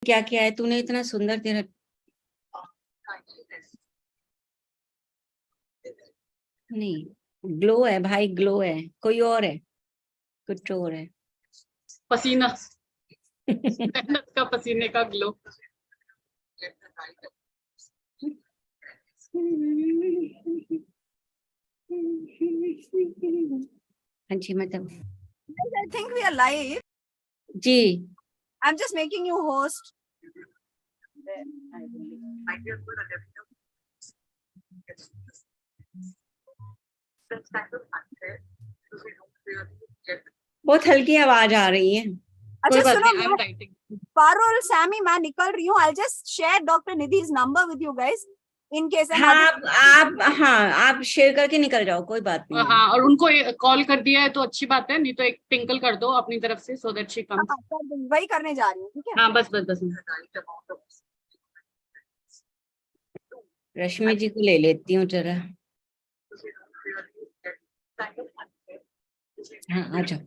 क्या किया है तूने? इतना सुंदर तेरा नहीं, ग्लो है भाई, ग्लो है। कोई और है, कुछ और है। पसीना मेहनत का, पसीने का ग्लो। हाँ जी madam I think we are live. जी। I'm just making you host. बहुत हल्की आवाज आ रही है। कोई अच्छा बात सुनो, नहीं, I'm writing. पारुल, सैमी, मैं निकल रही हूँ. I'll just share Dr. Nidhi's number with you guys in case. हाँ आप शेयर करके निकल जाओ, कोई बात नहीं है। हाँ, और उनको कॉल कर दिया है तो अच्छी बात है, नहीं तो एक टिंकल कर दो अपनी तरफ से, so that she comes. वही करने जा रही हूँ, ठीक है? हाँ बस बस बस। रश्मि जी को ले लेती हूँ जरा। हाँ आ जाओ।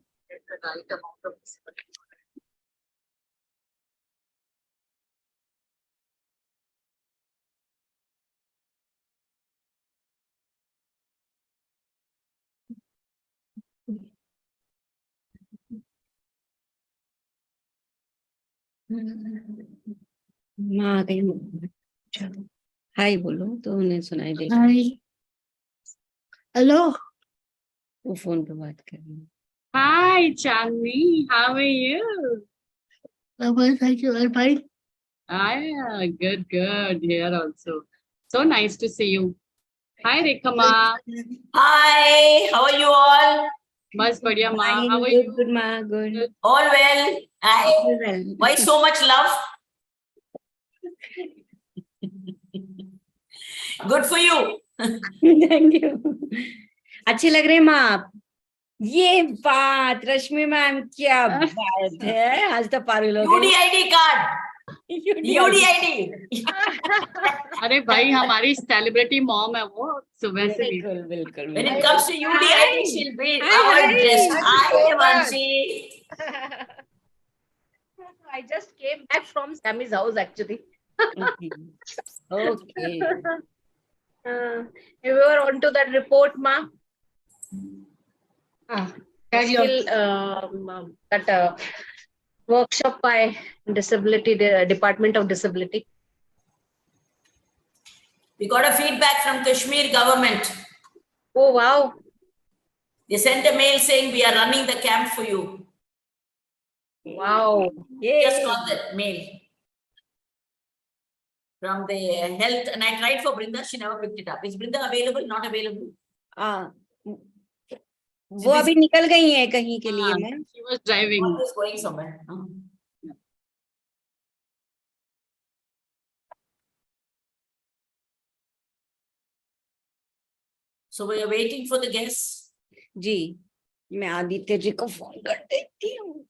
माँ आ गई। चलो हाय बोलो तो उन्हें सुनाई दे। हाय हेलो वो फोन पे बात कर रही है। Hi Chandni, how are you? thank you and fine. Ah, good, good here also. So nice to see you. Hi Rekha Ma. Hi, how are you all? Bas badhiya Ma. Fine, How are good, you? good माँ, good. All well. Hi. Well. Why so much love? Good for you. Thank you. अच्छे लग रहे हैं माँ आप। ये बात रश्मि ma'am, क्या बात है, आज तो पारुल हो गई। UDID card. UDID. अरे भाई हमारी सेलिब्रिटी मॉम है वो, सुबह से। बिल्कुल बिल्कुल। When it comes to UDID, she'll be Hi. our guest. Hi, Vanshi. I just came back from Sammy's house actually. Okay. We were on to that report, ma. Still, that workshop by disability, the Department of Disability. We got a feedback from Kashmir government. Oh wow! They sent a mail saying we are running the camp for you. Wow! Just got that mail from the health, and I tried for Brinda. She never picked it up. Is Brinda available? Not available? वो अभी निकल गई है कहीं के लिए। मैं She was driving. Always going somewhere. So we are waiting for the guests. जी, मैं आदित्य जी को फोन कर देती हूँ।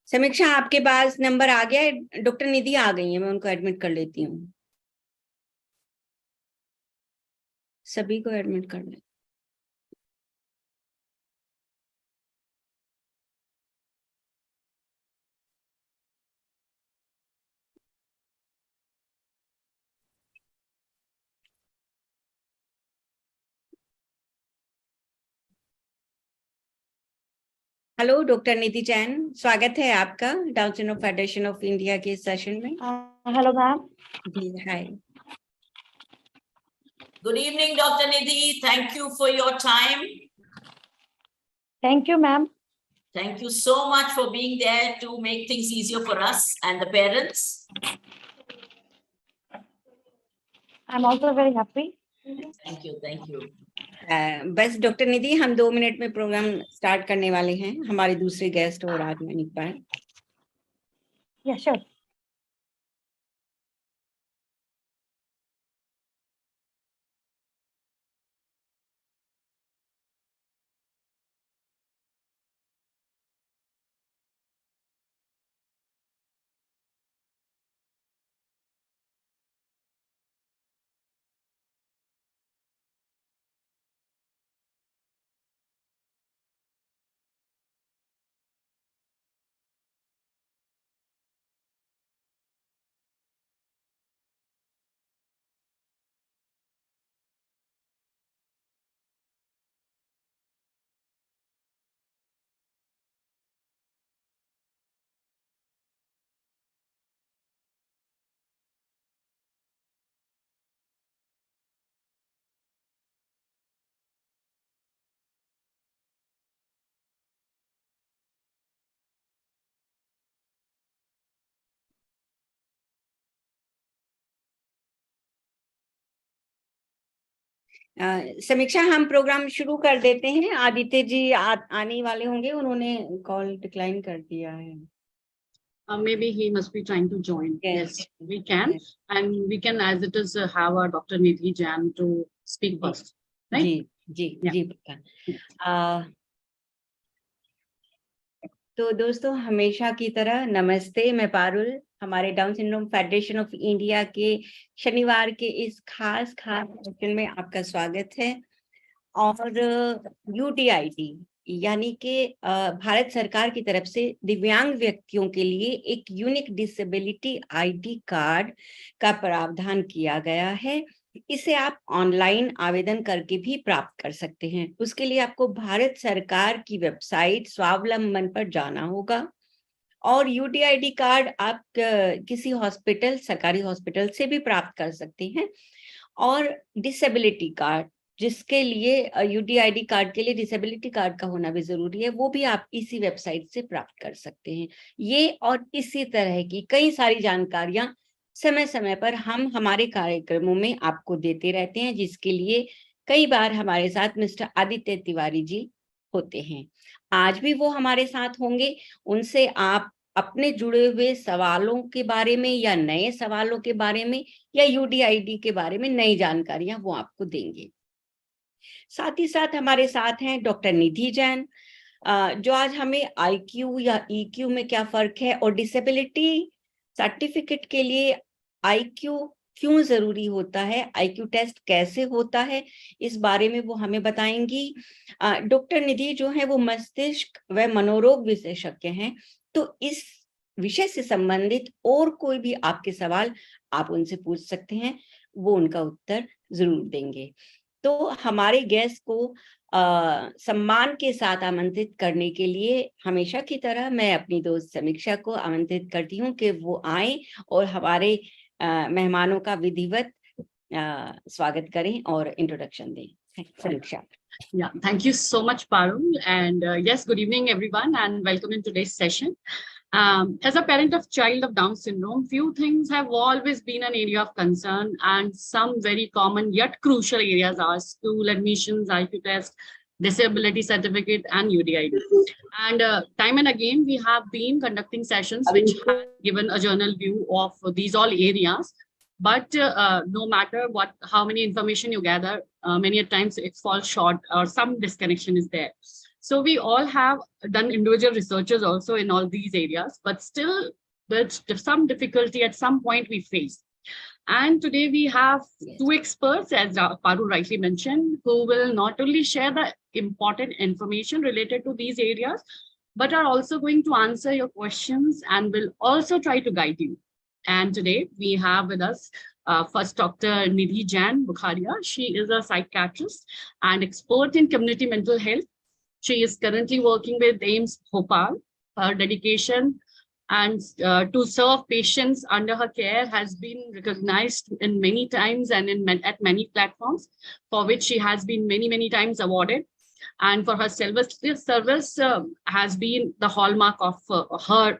समीक्षा आपके पास नंबर आ गया है? डॉक्टर निधि आ गई है, मैं उनको एडमिट कर लेती हूँ। सभी को एडमिट कर ले। हेलो डॉक्टर निधि जैन, स्वागत है आपका Down Syndrome Federation of India के सेशन में। Hello ma'am. जी hi. Good evening, Dr. Nidhi. Thank you for your time. Thank you ma'am. Thank you so much for being there to make things easier for us and the parents. I'm also very happy. Thank you, thank you. बस doctor निधि, हम 2 minute में programme start करने वाले हैं। हमारे दूसरे guest और आज नहीं पाए। Yeah, sure. समीक्षा, हम प्रोग्राम शुरू कर देते हैं। आदित्य जी आने वाले होंगे, उन्होंने कॉल डिक्लाइन कर दिया है। Maybe he must be trying to join. Yes. Yes, we can. Yes. And we can, as it is, have our Dr. Nidhi Jain to speak first. Right? Ji ji Yeah. जी पक्का। तो दोस्तों, हमेशा की तरह नमस्ते, मैं पारुल, हमारे down Syndrome Federation of India के शनिवार के इस खास सेशन में आपका स्वागत है। और UDID यानी कि भारत सरकार की तरफ से दिव्यांग व्यक्तियों के लिए एक यूनिक डिसेबिलिटी ID कार्ड का प्रावधान किया गया है। इसे आप ऑनलाइन आवेदन करके भी प्राप्त कर सकते हैं। उसके लिए आपको भारत सरकार की वेबसाइट स्वावलंबन पर जाना होगा और UDID कार्ड आप किसी हॉस्पिटल, सरकारी हॉस्पिटल से भी प्राप्त कर सकते हैं। और डिसेबिलिटी कार्ड, जिसके लिए UDID कार्ड के लिए डिसेबिलिटी कार्ड का होना भी जरूरी है, वो भी आप इसी वेबसाइट से प्राप्त कर सकते हैं। ये और इसी तरह की कई सारी जानकारियां समय समय पर हम हमारे कार्यक्रमों में आपको देते रहते हैं, जिसके लिए कई बार हमारे साथ मिस्टर आदित्य तिवारी जी होते हैं। आज भी वो हमारे साथ होंगे। उनसे आप अपने जुड़े हुए सवालों के बारे में या नए सवालों के बारे में या UDID के बारे में नई जानकारियां वो आपको देंगे। साथ ही साथ हमारे साथ हैं डॉक्टर निधि जैन, जो आज हमें IQ या EQ में क्या फर्क है और डिसेबिलिटी सर्टिफिकेट के लिए IQ क्यों जरूरी होता है, IQ टेस्ट कैसे होता है, इस बारे में वो हमें बताएंगी। डॉक्टर निधि जो है वो मस्तिष्क व मनोरोग विशेषज्ञ हैं, तो इस विषय से संबंधित और कोई भी आपके सवाल आप उनसे पूछ सकते हैं, वो उनका उत्तर जरूर देंगे। तो हमारे गेस्ट को सम्मान के साथ आमंत्रित करने के लिए हमेशा की तरह मैं अपनी दोस्त समीक्षा को आमंत्रित करती हूँ कि वो आए और हमारे मेहमानों का विधिवत स्वागत करें और इंट्रोडक्शन दें। समीक्षा। Yeah, thank you so much, Parul. And yes, good evening, everyone, and welcome in today's session. As a parent of child of Down syndrome, few things have always been an area of concern, and some very common yet crucial areas are school admissions, IQ test, disability certificate, and UDID. And time and again, we have been conducting sessions which have given a general view of these all areas. But no matter how many information you gather, many a times it falls short or some disconnection is there. So we all have done individual researches also in all these areas, but still there's some difficulty at some point we face. And today we have two experts, as Parul rightly mentioned, who will not only share the important information related to these areas, but are also going to answer your questions and will also try to guide you. And today we have with us first Dr. Nidhi Jain Bukharia. She is a psychiatrist and expert in community mental health. She is currently working with AIIMS Bhopal. Her dedication and to serve patients under her care has been recognized in many times and at many platforms, for which she has been many times awarded. And for her service has been the hallmark of her,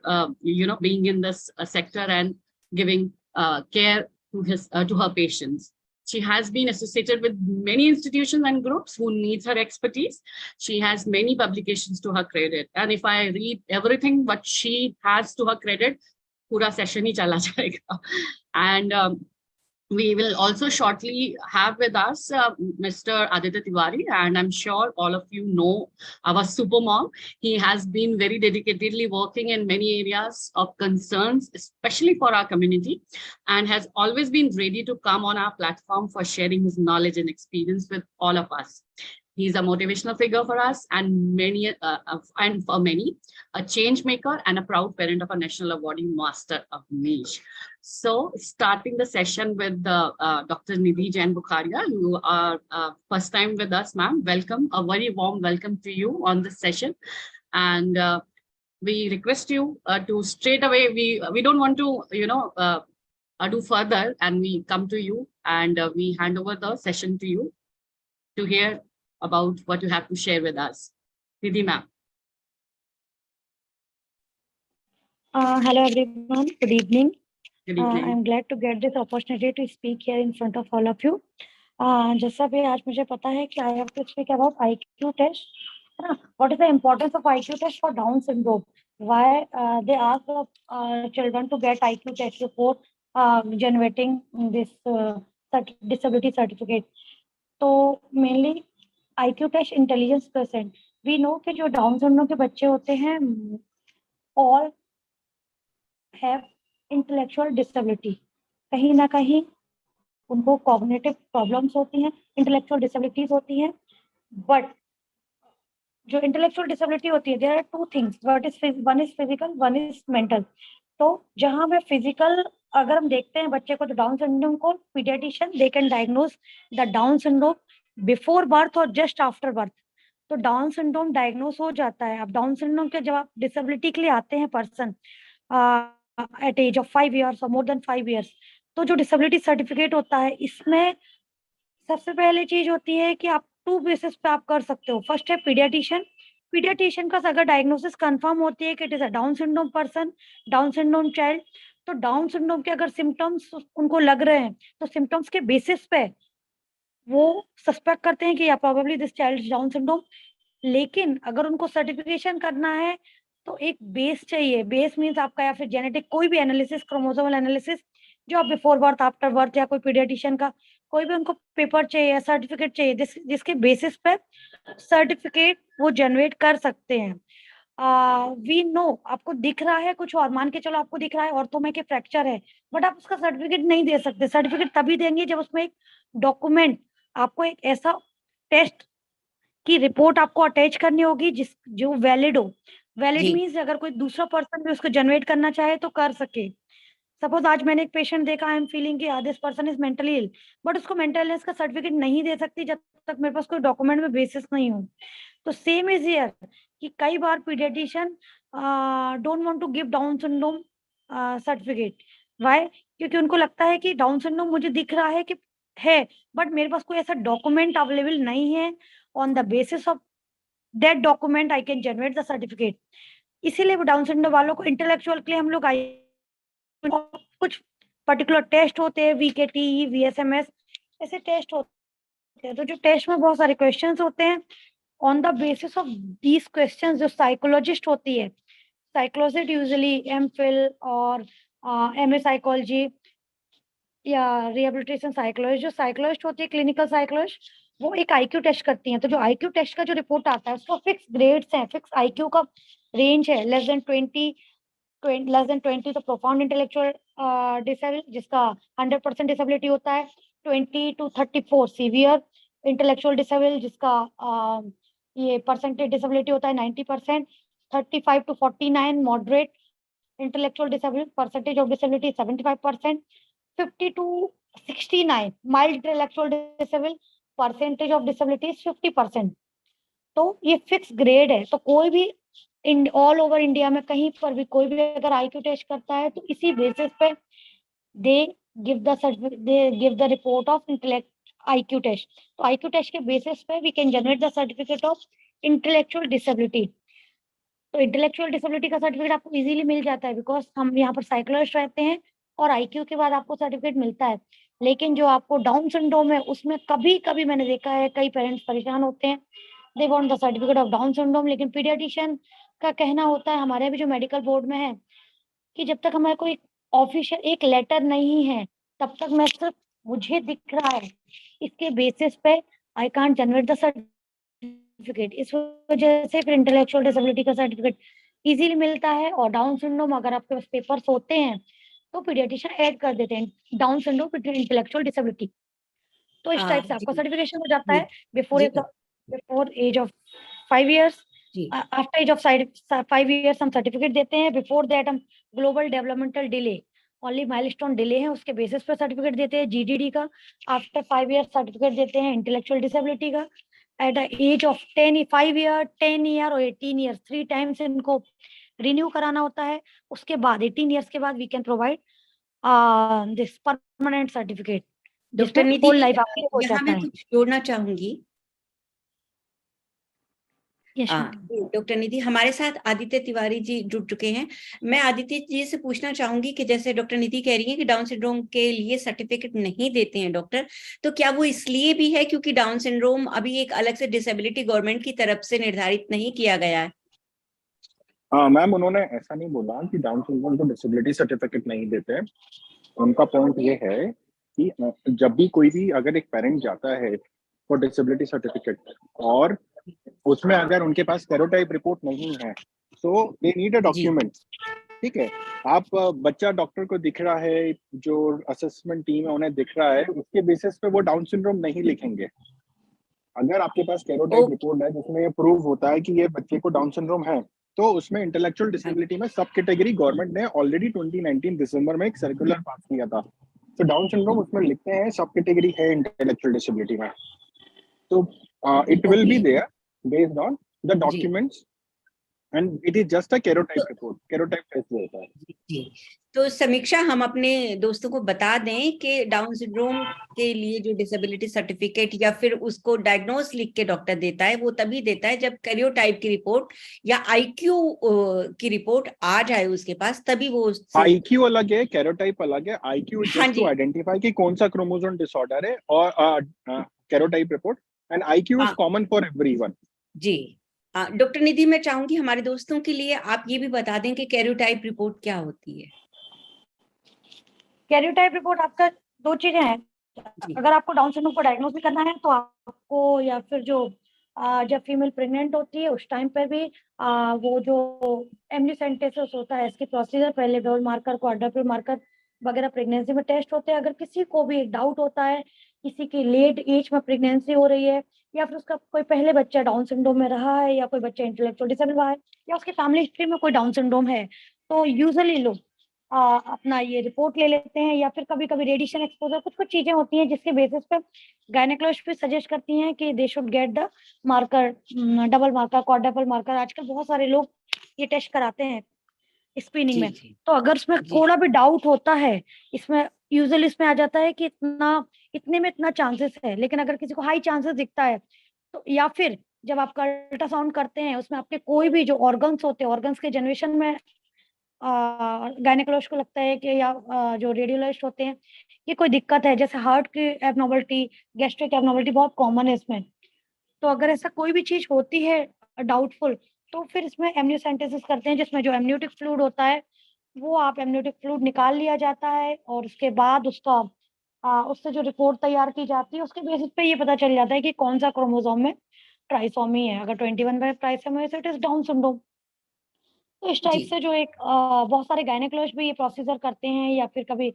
being in this sector and giving care to her patients. She has been associated with many institutions and groups who needs her expertise. She has many publications to her credit. And if I read everything what she has to her credit, pura session hi chala jayega. And we will also shortly have with us Mr. Aditya Tiwari, and I'm sure all of you know our super mom. He has been very dedicatedly working in many areas of concerns, especially for our community, and has always been ready to come on our platform for sharing his knowledge and experience with all of us. He's a motivational figure for us and for many, a change maker and a proud parent of a national awarding master of niche. So starting the session with Dr. Nidhi Jain Bukharia, you are first time with us, ma'am. Welcome, a very warm welcome to you on this session. And we request you to straight away, we don't want to, do further, and we come to you and we hand over the session to you to hear about what you have to share with us. Nidhi ma'am. Hello everyone, good evening. Good evening. I'm glad to get this opportunity to speak here in front of all of you. जैसा भी आज मुझे पता है कि I have to speak about IQ test, है ना. What is the importance of IQ test for down syndrome? Why they ask children to get IQ test before generating this disability certificate? तो mainly IQ test intelligence percent. We know कि जो down syndrome के बच्चे होते हैं all have intellectual disability. कहीं ना कहीं उनको कॉग्निटिव प्रॉब्लम्स होती हैं, इंटेलेक्चुअल डिसेबिलिटीज होती हैं. बट जो इंटेलेक्चुअल डिसेबिलिटी होती है, there are two things, one is physical, one is mental. तो जहां में फिजिकल अगर हम देखते हैं बच्चे को, तो डाउन सिंड्रोम को paediatrician they can diagnose the down syndrome before birth और जस्ट आफ्टर बर्थ. तो डाउन सिंड्रोम डायग्नोज हो जाता है. अब डाउन सिंड्रोम के जब आप डिसेबिलिटी के लिए आते हैं person at age of 5 years और मोर देन 5 years, तो जो डिसेबिलिटी सर्टिफिकेट होता है, इसमें सबसे पहले चीज होती है कि आप 2 बेसिस पे आप कर सकते हो. फर्स्ट है पीडियाट्रिशियन का अगर डायग्नोसिस कंफर्म होती है कि it is a down syndrome person, down syndrome child, तो डाउन सिंड्रोम के अगर सिम्टम्स उनको लग रहे हैं, तो सिम्टम्स के बेसिस पे वो सस्पेक्ट करते हैं कि या probably this child is down syndrome. लेकिन अगर उनको सर्टिफिकेशन करना है तो एक बेस चाहिए. बेस मीन्स आपका या फिर जेनेटिक कोई भी एनालिसिस, क्रोमोसोमल एनालिसिस, जो आप बिफोर बर्थ, आफ्टर बर्थ, या कोई पीडियाट्रिशियन का कोई भी उनको पेपर चाहिए या सर्टिफिकेट चाहिए, जिसके बेसिस पे सर्टिफिकेट वो जनरेट कर सकते हैं. वी नो आपको दिख रहा है कुछ और, मान के चलो आपको दिख रहा है ऑर्थो में कि फ्रैक्चर है, बट आप उसका सर्टिफिकेट नहीं दे सकते. सर्टिफिकेट तभी देंगे जब उसमें एक डॉक्यूमेंट, आपको एक ऐसा टेस्ट की रिपोर्ट आपको अटैच करनी होगी जो वैलिड हो. वैलिड जी. मीन्स अगर कोई दूसरा पर्सन भी उसको जनरेट करना चाहे तो कर सके. सपोज आज मैंने एक पेशेंट देखा, आई एम फीलिंग कि this person is mentally ill, but उसको मेंटल इलनेस का सर्टिफिकेट नहीं दे सकती जब तक मेरे पास कोई डॉक्यूमेंट में बेसिस नहीं हो. तो सेम इज हियर कि कई बार paediatrician don't want to give Down syndrome certificate. Why? क्योंकि उनको लगता है कि डाउन सिंड्रोम मुझे दिख रहा है कि है, बट मेरे पास कोई ऐसा डॉक्यूमेंट अवेलेबल नहीं है. On the basis of that document I can generate the certificate. इसीलिए डाउन सिंड्रोम वालों को इंटेलेक्चुअल के लिए हम लोग कुछ पर्टिकुलर टेस्ट होते हैं, VKT, VSMS, ऐसे टेस्ट होते हैं. तो जो टेस्ट में बहुत सारे क्वेश्चंस होते हैं, on the basis of these questions जो साइकोलॉजिस्ट होती है, साइकोलॉजिस्ट यूजुअली MPhil और MA साइकोलॉजी या रिहेबिलिटेशन साइकोलॉजिस्ट, जो साइकोलॉजिस्ट होती है, क्लिनिकल साइकोलॉजिस्ट, वो एक IQ टेस्ट करती हैं. तो जो IQ टेस्ट का जो रिपोर्ट आता है, उसको फिक्स ग्रेड्स हैं, फिक्स IQ का रेंज है. लेस देन 20 तो प्रोफाउंड इंटेलेक्चुअल डिसेबल, जिसका 100% डिसेबिलिटी होता है. 20 to 34 सीवियर इंटेलेक्चुअल डिसेबल, जिसका ये परसेंटेज डिसेबिलिटी होता है 90%. 35 to 49 moderate intellectual disable, percentage of disability 75%. 50 to 69 mild intellectual disable, percentage of disability 50%. तो ये फिक्स ग्रेड है. तो कोई भी ऑल ओवर इंडिया में कहीं पर भी कोई भी अगर IQ टेस्ट करता है, तो इसी बेसिस पे they give the report of IQ test. तो IQ टेस्ट के बेसिस पे we can generate the certificate of intellectual disability. तो इंटेलेक्चुअल डिसेबिलिटी का सर्टिफिकेट आपको इजीली मिल जाता है, बिकॉज हम यहाँ पर साइकोलॉजिस्ट रहते हैं और IQ के बाद आपको सर्टिफिकेट मिलता है. लेकिन जो आपको डाउन सिंड्रोम है, उसमें कभी कभी मैंने देखा है कई पेरेंट्स परेशान होते हैं, they want the certificate of down syndrome. लेकिन पीडियाट्रिशियन का कहना होता है, हमारे भी जो मेडिकल बोर्ड में है, कि जब तक हमारे कोई ऑफिशियल एक लेटर नहीं है, तब तक मैं सिर्फ मुझे दिख रहा है, इसके बेसिस पे I can't generate the certificate. इस वजह से फिर इंटेलेक्चुअल डिसेबिलिटी का सर्टिफिकेट इजीली मिलता है. और डाउन सिंड्रोम अगर आपके पास पेपर्स होते हैं, तो पीडियाट्रिशियन ऐड कर देते हैं down syndrome with intellectual disability. तो इस टाइप से आपका सर्टिफिकेशन हो जाता है before age of 5 years. After age of 5 years हम सर्टिफिकेट देते हैं. बिफोर दैट हम global developmental delay, only milestone delay है, उसके बेसिस पर सर्टिफिकेट देते हैं GDD का. आफ्टर 5 years सर्टिफिकेट देते हैं इंटेलेक्चुअल डिसेबिलिटी का. At the age of 5 year, 10 year और 18 years, 3 times इनको रिन्यू कराना होता है. उसके बाद 18 years के बाद we can provide this permanent certificate. Doctor Nidhi, whole life आपकी हो यहाँ जाता मैं है. कुछ जोड़ना चाहूंगी. यस डॉक्टर निधि, हमारे साथ आदित्य तिवारी जी जुड़ चुके हैं। मैं आदित्य जी से पूछना चाहूंगी कि जैसे डॉक्टर निधि कह रही हैं कि डाउन सिंड्रोम के लिए सर्टिफिकेट नहीं देते हैं डॉक्टर, तो क्या वो इसलिए भी है क्योंकि डाउन सिंड्रोम अभी एक अलग से डिसेबिलिटी गवर्नमेंट की तरफ से निर्धारित नहीं किया गया है? मैम, उन्होंने ऐसा नहीं बोला कि डाउन सिंड्रोम को डिसेबिलिटी सर्टिफिकेट नहीं देते। उनका पॉइंट ये है कि जब भी कोई भी अगर एक पेरेंट जाता है फॉर डिसेबिलिटी सर्टिफिकेट और उसमें अगर उनके पास कैरोटाइप रिपोर्ट नहीं है, सो दे नीड अ डॉक्यूमेंट। ठीक है, आप बच्चा डॉक्टर को दिख रहा है, जो असेसमेंट टीम है उन्हें दिख रहा है, उसके बेसिस पे वो डाउन सिंड्रोम नहीं लिखेंगे। अगर आपके पास कैरोटाइप रिपोर्ट है जिसमें ये प्रूव होता है कि ये बच्चे को डाउन सिंड्रोम है, तो उसमें इंटेलेक्चुअल डिसेबिलिटी में सब कैटेगरी गवर्नमेंट ने ऑलरेडी 2019 दिसंबर में एक सर्कुलर पास किया था। तो डाउन सिंड्रोम उसमें लिखते हैं सब कैटेगरी है इंटेलेक्चुअल डिसेबिलिटी में। तो it will be there based on the documents and it is just a karyotype report. Karyotype test होता है। जी, तो समीक्षा, हम अपने दोस्तों को बता दें कि डाउन सिंड्रोम के लिए जो डिसेबिलिटी सर्टिफिकेट या फिर उसको डायग्नोस लिख के डॉक्टर देता है, वो तभी देता है जब कैरियोटाइप की रिपोर्ट या आईक्यू की रिपोर्ट आ जाए उसके पास, तभी वो आईक्यू अलग है, कैरोटाइप अलग है। आईक्यू जस्ट टू आइडेंटिफाई कि कौन सा क्रोमोसोम डिसऑर्डर है, और karyotype report and IQ is common for everyone. जी, डॉक्टर निधि, मैं चाहूंगी हमारे दोस्तों के लिए आप ये भी बता दें कि कैरियोटाइप रिपोर्ट क्या होती है? कैरियोटाइप रिपोर्ट आपका दो चीजें हैं। अगर आपको डाउन सिंड्रोम को डायग्नोस भी करना है तो आपको, या फिर जो जब फीमेल प्रेग्नेंट होती है उस टाइम पर भी वो जो एमनियोसेंटेसिस होता है, इसकी प्रोसीजर पहले डबल मार्कर, क्वाड्रपल मार्कर वगैरह प्रेगनेंसी में टेस्ट होते हैं। अगर किसी को भी एक डाउट होता है, किसी की लेट एज में प्रेगनेंसी हो रही है, या फिर उसका कोई पहले बच्चा डाउन सिंड्रोम में रहा है, या कोई बच्चा इंटेलेक्चुअल डिसेबल हुआ है, या उसकी फैमिली हिस्ट्री में कोई डाउन सिंड्रोम है, तो यूजुअली लोग अपना ये रिपोर्ट ले लेते हैं। या फिर कभी कभी रेडिएशन एक्सपोजर, कुछ कुछ चीजें होती हैं जिसके बेसिस पे गायनेकोलॉजिस्ट भी सजेस्ट करती हैं कि they should get the marker, double marker, quadruple marker. आजकल बहुत सारे लोग ये टेस्ट कराते हैं स्क्रीनिंग में। तो अगर उसमें थोड़ा भी डाउट होता है, इसमें यूजुअली इसमें आ जाता है कि इतने में इतना चांसेस है, लेकिन अगर किसी को हाई चांसेस दिखता है तो, या फिर जब आपका अल्ट्रासाउंड करते हैं उसमें आपके कोई भी जो ऑर्गन्स होते हैं, ऑर्गन्स के जनरेशन में गायनेकोलॉजिस्ट को लगता है कि, या जो रेडियोलॉजिस्ट होते हैं, ये कोई दिक्कत है, जैसे हार्ट की एबनॉर्मलिटी, गैस्ट्रिक एबनॉर्मलिटी बहुत कॉमन है इसमें। तो अगर ऐसा कोई भी चीज होती है डाउटफुल, तो फिर इसमें एमनियोसेंटेसिस करते हैं, जिसमें जो एमनियोटिक फ्लूइड होता है वो आप एमनियोटिक फ्लूइड निकाल लिया जाता है, और उसके बाद उसका उससे जो रिपोर्ट तैयार की जाती है उसके बेसिस पे ये पता चल जाता है कि कौन सा क्रोमोसोम में ट्राइसोमी है। अगर 21 में ट्राइसोमी है तो इट इज डाउन सिंड्रोम। तो इस टाइप से जो एक बहुत सारे गायनेकोलॉजिस्ट भी ये प्रोसीजर करते हैं, या फिर कभी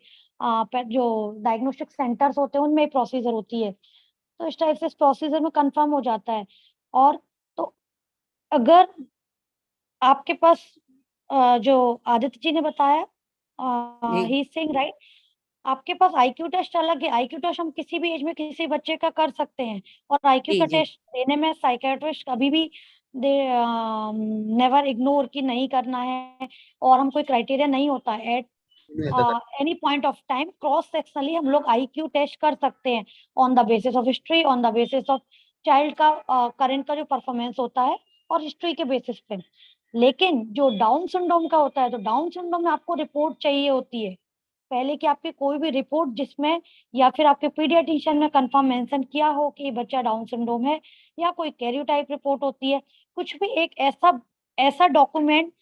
जो डायग्नोस्टिक सेंटर्स होते हैं उनमें प्रोसीजर होती है। तो इस टाइप से इस प्रोसीजर में कंफर्म हो जाता है। और तो अगर आपके पास जो आदित्य जी ने बताया, ही इज सेइंग राइट, आपके पास आईक्यू टेस्ट अलग है। आईक्यू टेस्ट हम किसी भी एज में किसी बच्चे का कर सकते हैं, और आईक्यू का टेस्ट देने में साइकियाट्रिस्ट कभी भी नेवर इग्नोर कि नहीं करना है, और हम कोई क्राइटेरिया नहीं होता है। At any point of time cross sectionally हम लोग आईक्यू टेस्ट कर सकते हैं, on the basis of history, on the basis of child का करंट का जो परफॉर्मेंस होता है, और हिस्ट्री के बेसिस पे। लेकिन जो डाउन सिंड्रोम का होता है, तो डाउन सिंड्रोम में आपको रिपोर्ट चाहिए होती है पहले कि आपकी कोई भी रिपोर्ट जिसमें, या फिर आपके पीडियाट्रिशियन ने कंफर्म मेंशन किया हो कि बच्चा डाउन सिंड्रोम है, या कोई कैरियोटाइप रिपोर्ट होती है, कुछ भी एक ऐसा डॉक्यूमेंट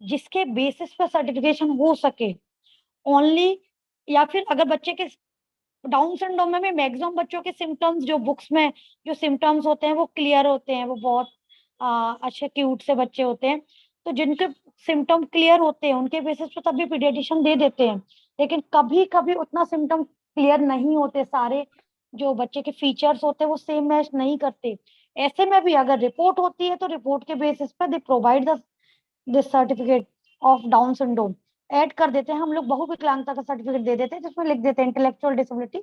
जिसके बेसिस पर सर्टिफिकेशन हो सके ओनली। या फिर अगर बच्चे के डाउन सिंड्रोम में मैक्सिमम बच्चों के सिम्टम्स जो बुक्स में जो सिम्टम्स होते हैं वो क्लियर होते हैं, वो बहुत अच्छे क्यूट से बच्चे होते हैं, तो जिनके सिम्टम क्लियर होते हैं उनके बेसिस पे तभी पीडियाट्रिशियन दे देते हैं। लेकिन कभी कभी उतना सिम्टम क्लियर नहीं होते, सारे जो बच्चे के फीचर्स होते हैं वो सेम मैच नहीं करते। ऐसे में भी अगर रिपोर्ट होती है तो रिपोर्ट के बेसिस पे they provide this certificate of down syndrome, add कर देते हैं। हम लोग बहुविकलांगता का सर्टिफिकेट दे देते हैं जिसमें लिख देते हैं intellectual disability,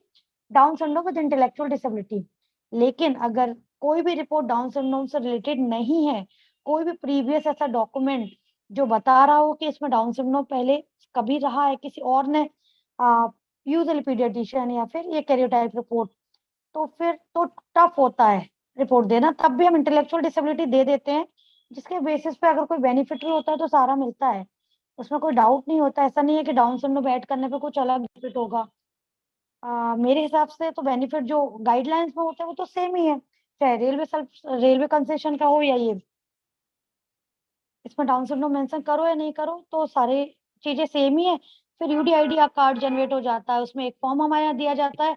down syndrome with intellectual disability. लेकिन अगर कोई भी रिपोर्ट डाउन सिंड्रोम से रिलेटेड नहीं है, कोई भी प्रीवियस ऐसा डॉक्यूमेंट जो बता रहा हो कि इसमें डाउन सिंड्रोम पहले कभी रहा है, किसी और ने यूजुअली पीडियाट्रिशियन या फिर ये कैरियोटाइप रिपोर्ट, तो फिर तो टफ होता है रिपोर्ट देना। तब भी हम इंटेलेक्चुअल डिसेबिलिटी दे देते हैं जिसके बेसिस पे अगर कोई बेनिफिट भी होता है तो सारा मिलता है, उसमें कोई डाउट नहीं होता। ऐसा नहीं है कि डाउन सिंड्रोम ऐड करने पे कुछ अलग बेनिफिट होगा। मेरे हिसाब से तो बेनिफिट जो गाइडलाइंस में होते हैं वो तो सेम ही है, चाहे रेलवे कंसेशन का हो या ये, इसमें डाउन सिंड्रोम मेंशन करो या नहीं करो तो सारी चीजें सेम ही है। फिर यूडीआईडी कार्ड जनरेट हो जाता है, उसमें एक फॉर्म हमारे यहाँ दिया जाता है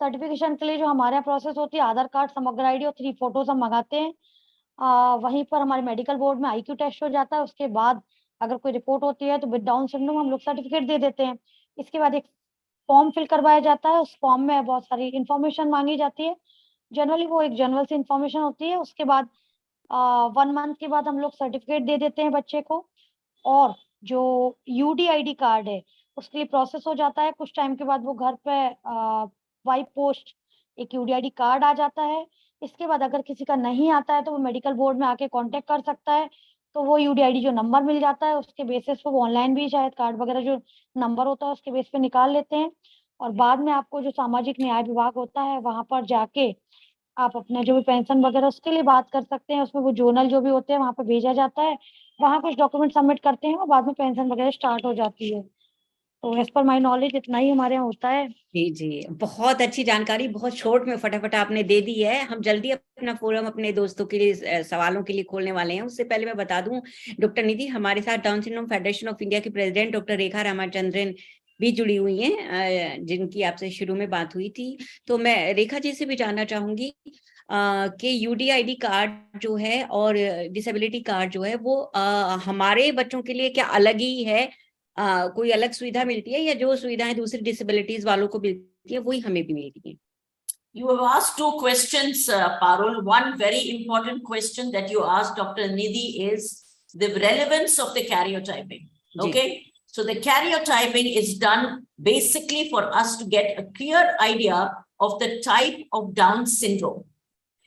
सर्टिफिकेशन के लिए। जो हमारे यहाँ प्रोसेस होती है, आधार कार्ड, समग्र आईडी और 3 फोटोज हम मंगाते हैं। वहीं पर हमारे मेडिकल बोर्ड में आईक्यू टेस्ट हो जाता है। उसके बाद अगर कोई रिपोर्ट होती है तो विद डाउन सिंड्रोम हम लोग सर्टिफिकेट दे देते हैं। इसके बाद एक फॉर्म फिल करवाया जाता है, उस फॉर्म में बहुत सारी इंफॉर्मेशन मांगी जाती है। जनरली वो एक जनरल सी इंफॉर्मेशन होती है। उसके बाद 1 मंथ के बाद हम लोग सर्टिफिकेट दे देते हैं बच्चे को। और जो यूडीआईडी कार्ड है उसके लिए प्रोसेस हो जाता है, कुछ टाइम के बाद वो घर पे बाई पोस्ट एक यूडीआईडी कार्ड आ जाता है। इसके बाद अगर किसी का नहीं आता है तो वो मेडिकल बोर्ड में आके कांटेक्ट कर सकता है, तो वो यूडीआईडी जो नंबर मिल जाता है उसके बेसिस पे वो ऑनलाइन भी शायद कार्ड वगैरह जो नंबर होता है उसके बेस पे निकाल लेते हैं। और बाद में आपको जो सामाजिक न्याय विभाग होता है वहां पर जाके आप अपना जो भी पेंशन वगैरह उसके लिए बात कर सकते हैं। उसमें वो जोनल जो भी होते हैं वहां पे भेजा जाता है, वहां कुछ डॉक्यूमेंट सबमिट करते हैं और बाद में पेंशन वगैरह स्टार्ट हो जाती है। तो एज पर माई नॉलेज इतना ही हमारे यहाँ होता है। जी जी, बहुत अच्छी जानकारी, बहुत शॉर्ट में फटाफट आपने दे दी है। हम जल्दी अपना फोरम अपने दोस्तों के लिए सवालों के लिए खोलने वाले हैं। उससे पहले मैं बता दूं, डॉक्टर निधि हमारे साथ down Syndrome Federation of India की प्रेसिडेंट डॉक्टर रेखा रामाचंद्रन भी जुड़ी हुई हैं, जिनकी आपसे शुरू में बात हुई थी। तो मैं रेखा जी से भी जानना चाहूंगी कि यूडीआईडी कार्ड जो है और डिसेबिलिटी कार्ड जो है वो हमारे बच्चों के लिए क्या अलग ही है? कोई अलग सुविधा मिलती है या जो सुविधाएं दूसरी डिसेबिलिटीज वालों को मिलती है वही हमें भी मिलती है? You have asked 2 questions, Parul. One very important question that you asked Dr. Nidhi is the relevance of the karyotyping. Okay. So the karyotyping is done basically for us to get a clear idea of the type of Down syndrome.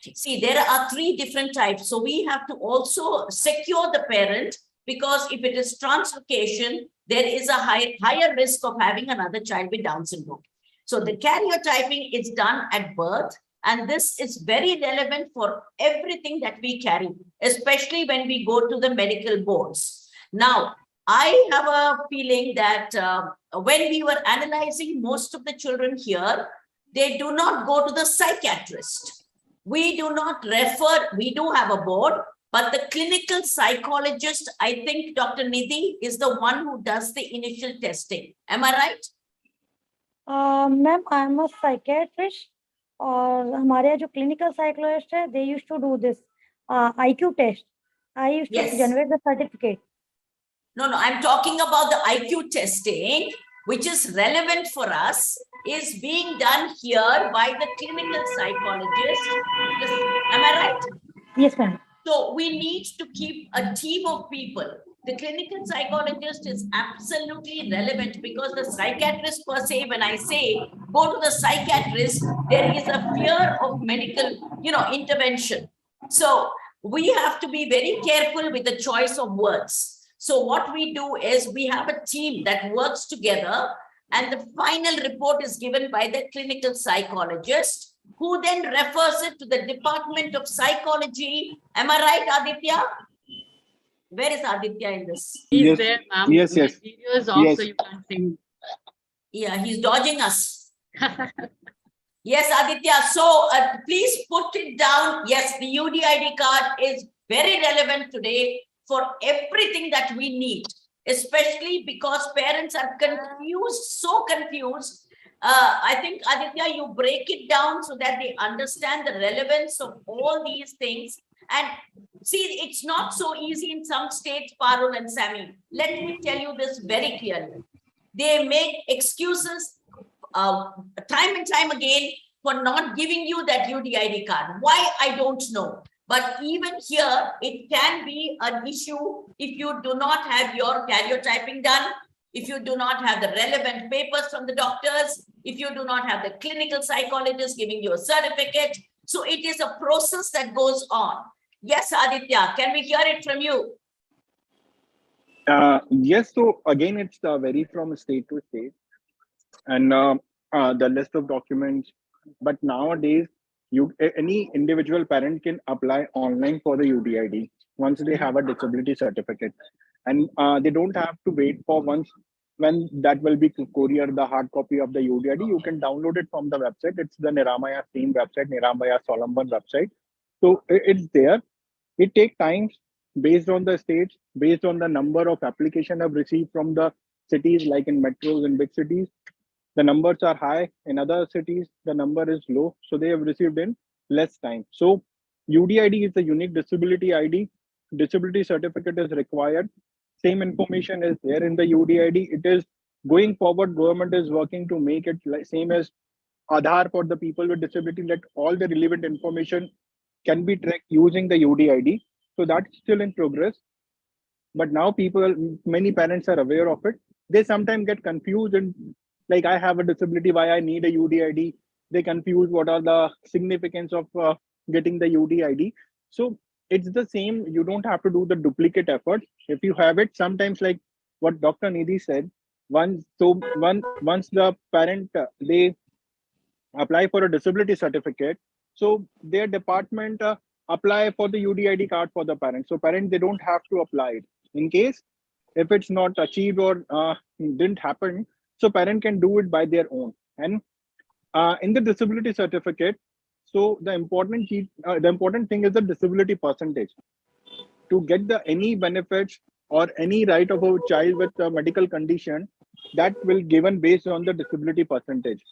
See, there are 3 different types. So we have to also secure the parent, because if it is translocation, there is a higher risk of having another child with Down syndrome. So the karyotyping is done at birth, and this is very relevant for everything that we carry, especially when we go to the medical boards. Now, I have a feeling that when we were analyzing most of the children here, they do not go to the psychiatrist. We do not refer, we do have a board, but the clinical psychologist, I think Dr. Nidhi is the one who does the initial testing. Am I right? Ma'am I am a psychiatrist, और हमारे यहाँ जो clinical psychologist है they used to do this IQ test. I used to generate the certificate. No, I'm talking about the IQ testing, which is relevant for us, is being done here by the clinical psychologist. Am I right? Yes, ma'am. So we need to keep a team of people. The clinical psychologist is absolutely relevant, because the psychiatrist per se, when I say go to the psychiatrist, there is a fear of medical, intervention. So we have to be very careful with the choice of words. So what we do is we have a team that works together, and the final report is given by the clinical psychologist, who then refers it to the Department of Psychology. Am I right, Aditya? Where is Aditya in this? He's Yes. there, ma'am. Yes, yes. My video is off, Yes. so you can't see him. Yeah, he's dodging us. Yes, Aditya. So please put it down. Yes, the UDID card is very relevant today for everything that we need, especially because parents are confused, so confused. I think, Aditya, you break it down so that they understand the relevance of all these things. And see, it's not so easy in some states, Parul and Sammy. Let me tell you this very clearly. They make excuses time and time again for not giving you that UDID card. Why, I don't know. But even here, it can be an issue if you do not have your karyotyping done, if you do not have the relevant papers from the doctors, if you do not have the clinical psychologist giving you a certificate. So it is a process that goes on. Yes, Aditya, can we hear it from you? Yes, so again, it's vary from state to state, and the list of documents. But nowadays, any individual parent can apply online for the UDID. once they have a disability certificate. And they don't have to wait for when that will be couriered, the hard copy of the UDID. You can download it from the website. It's the Niramaya team website, Niramaya Solomon website. So it's there. It takes time based on the states, based on the number of applications I've received from the cities, like in metros and big cities. The numbers are high. In other cities, the number is low. So they have received in less time. So UDID is a unique disability ID. Disability certificate is required. Same information is there in the UDID. It is going forward. Government is working to make it like same as Aadhaar for the people with disability, that all the relevant information can be tracked using the UDID. So that's still in progress. But now many parents are aware of it. They sometimes get confused and like, I have a disability, why I need a UDID? They confuse what are the significance of getting the UDID. So it's the same. You don't have to do the duplicate effort. If you have it, sometimes like what Dr. Nidhi said, once the parent, they apply for a disability certificate, so their department apply for the UDID card for the parent. So parent, they don't have to apply it. In case if it's not achieved or didn't happen, so parent can do it by their own. And in the disability certificate, so the important thing is the disability percentage. To get any benefits or any right of a child with a medical condition, that will given based on the disability percentage.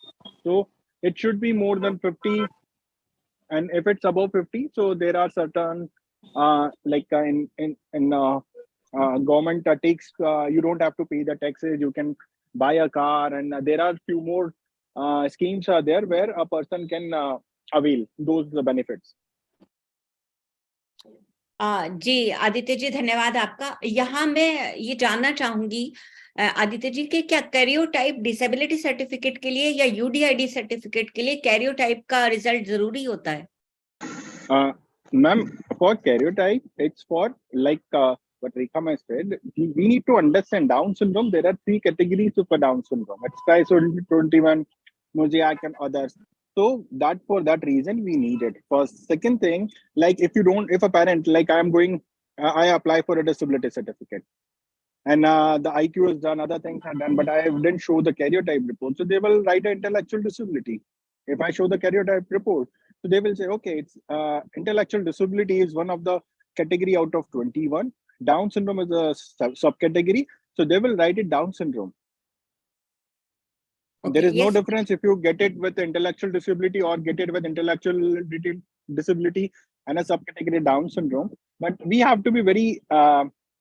So it should be more than 50, and if it's above 50, so there are certain government takes, you don't have to pay the taxes, you can buy a car, and there are few more schemes are there where a person can avail those benefits. जी आदित्य जी, धन्यवाद आपका। यहाँ मैं ये जानना चाहूंगी आदित्य जी के क्या karyotype disability certificate के लिए या यूडीआईडी सर्टिफिकेट के लिए कैरियोटाइप का रिजल्ट जरूरी होता है? Ma'am, for karyotype, it's for like what Rekha has said, we need to understand Down syndrome. There are 3 categories of Down syndrome. It's trisomy 21, mosaic, and others. So that for that reason we need it. For second thing, like if a parent, like I apply for a disability certificate, and the IQ is done, other things are done, but I didn't show the karyotype report, so they will write an intellectual disability. If I show the karyotype report, so they will say, okay, it's intellectual disability is one of the category out of 21. Down syndrome is a subcategory, so they will write it Down syndrome. Okay, there is no difference if you get it with intellectual disability or get it with intellectual disability and a subcategory Down syndrome. But we have to be very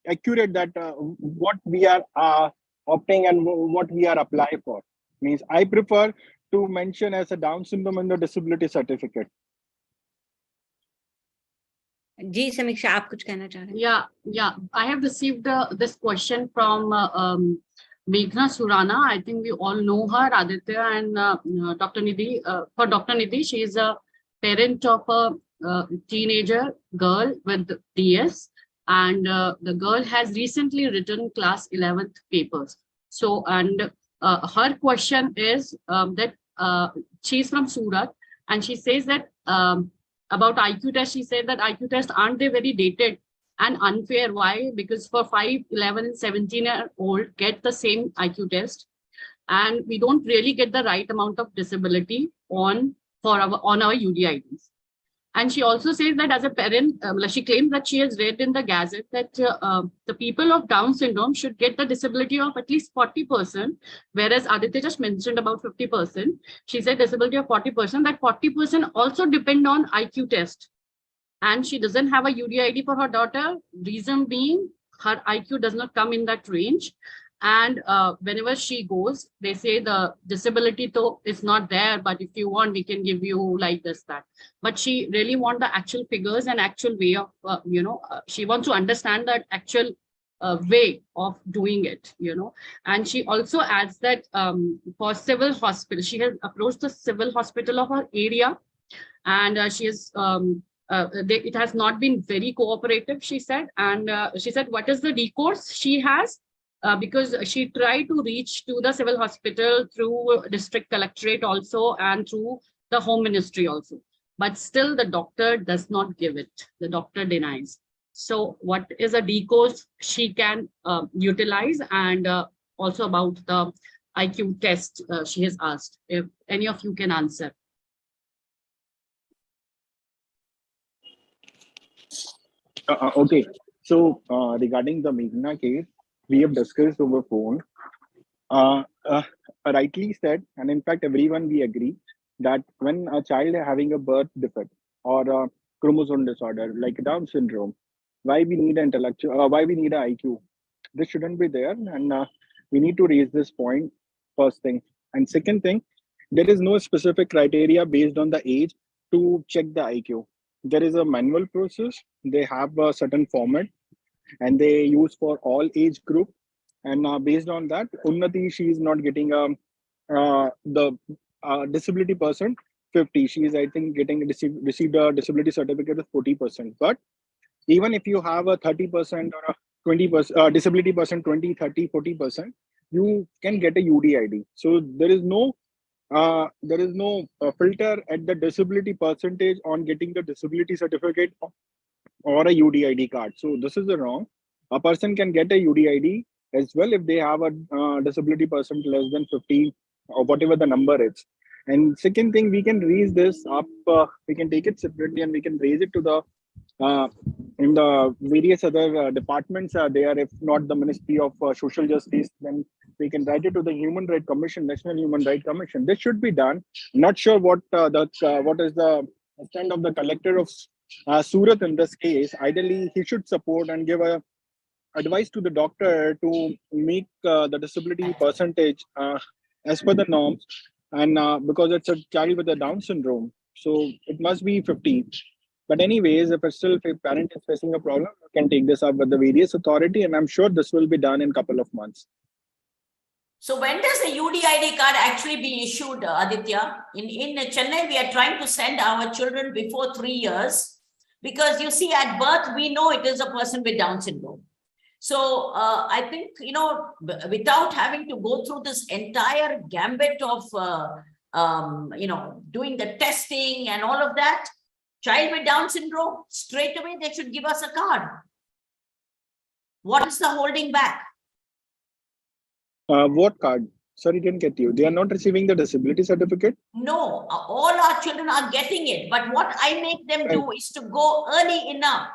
accurate that what we are opting and what we are applying for. Means I prefer to mention as a Down syndrome in the disability certificate. जी समीक्षा, आप कुछ कहना चाह रहे हैं? Yeah, I have received this question from Meghna Surana. I think we all know her, Aditya and Dr. Nidhi. For Dr. Nidhi, she is a parent of a teenager girl with DS, and the girl has recently written class 11th papers. So, and her question is that she's from Surat, and she says that about IQ test, she said that IQ tests aren't they very dated and unfair? Why? Because for 5, 11, 17-year-old get the same IQ test, and we don't really get the right amount of disability on our UDIDs. And she also says that as a parent, she claims that she has read in the Gazette that the people of Down syndrome should get the disability of at least 40%, whereas Aditya just mentioned about 50%. She said disability of 40%, that 40% also depend on IQ test. And she doesn't have a UDID for her daughter, reason being her IQ does not come in that range. And whenever she goes, they say the disability though is not there, but if you want, we can give you like this, that. But she really wants the actual figures and actual way of, she wants to understand that actual way of doing it, And she also adds that for civil hospital, she has approached the civil hospital of her area, and she has, it has not been very cooperative, she said. And she said, what is the recourse she has? Because she tried to reach to the civil hospital through district collectorate also and through the home ministry also. But still the doctor does not give it. The doctor denies. So what is a D course she can utilize, and also about the IQ test she has asked. If any of you can answer. Okay. So regarding the Meghna case, we have discussed over phone. Rightly said, and in fact, everyone we agree that when a child is having a birth defect or a chromosome disorder like Down syndrome, why we need an why we need an IQ? This shouldn't be there, and we need to raise this point first thing. And second thing, there is no specific criteria based on the age to check the IQ. There is a manual process. They have a certain format, and they use for all age group. And based on that, Unnati, she is not getting the disability percent 50. She is, I think, received a disability certificate of 40%. But even if you have a 30% or a 20% disability percent, 20, 30, 40%, you can get a UDID. So there is no filter at the disability percentage on getting the disability certificate or a UDID card. So this is the wrong. A person can get a UDID as well if they have a disability percent less than 50 or whatever the number is. And second thing, we can raise this up. We can take it separately and we can raise it to the in the various other departments there. If not the Ministry of Social Justice, then we can write it to the Human Rights Commission, National Human Rights Commission. This should be done. Not sure what what is the stand of the collector of Surat in this case. Ideally, he should support and give a advice to the doctor to make the disability percentage as per the norms, and because it's a child with a Down syndrome, so it must be 50. But anyways, if a parent is facing a problem, you can take this up with the various authority, and I'm sure this will be done in a couple of months. So when does the UDID card actually be issued, Aditya? In Chennai, we are trying to send our children before 3 years, because you see, at birth, we know it is a person with Down syndrome. So I think, you know, without having to go through this entire gambit of, you know, doing the testing and all of that, child with Down syndrome, straight away, they should give us a card. What is the holding back? What card? Sorry, didn't get you. They are not receiving the disability certificate? No, all our children are getting it. But what I make them do is to go early enough,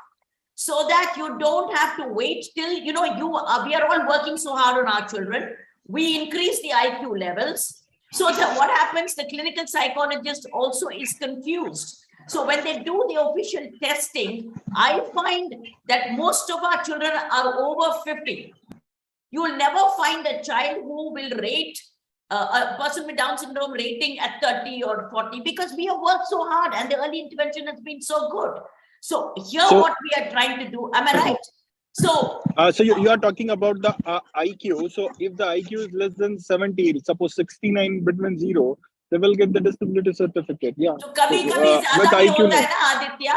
so that you don't have to wait till, you know, we are all working so hard on our children. We increase the IQ levels. So that what happens, the clinical psychologist also is confused. So when they do the official testing, I find that most of our children are over 50. You will never find a child who will rate a person with Down syndrome rating at 30 or 40, because we have worked so hard and the early intervention has been so good. So here, what we are trying to do, am I right? So, so you are talking about the IQ. So if the IQ is less than 70, suppose 69 between 0, they will get the disability certificate. Yeah. So kabhi with IQ, Aditya,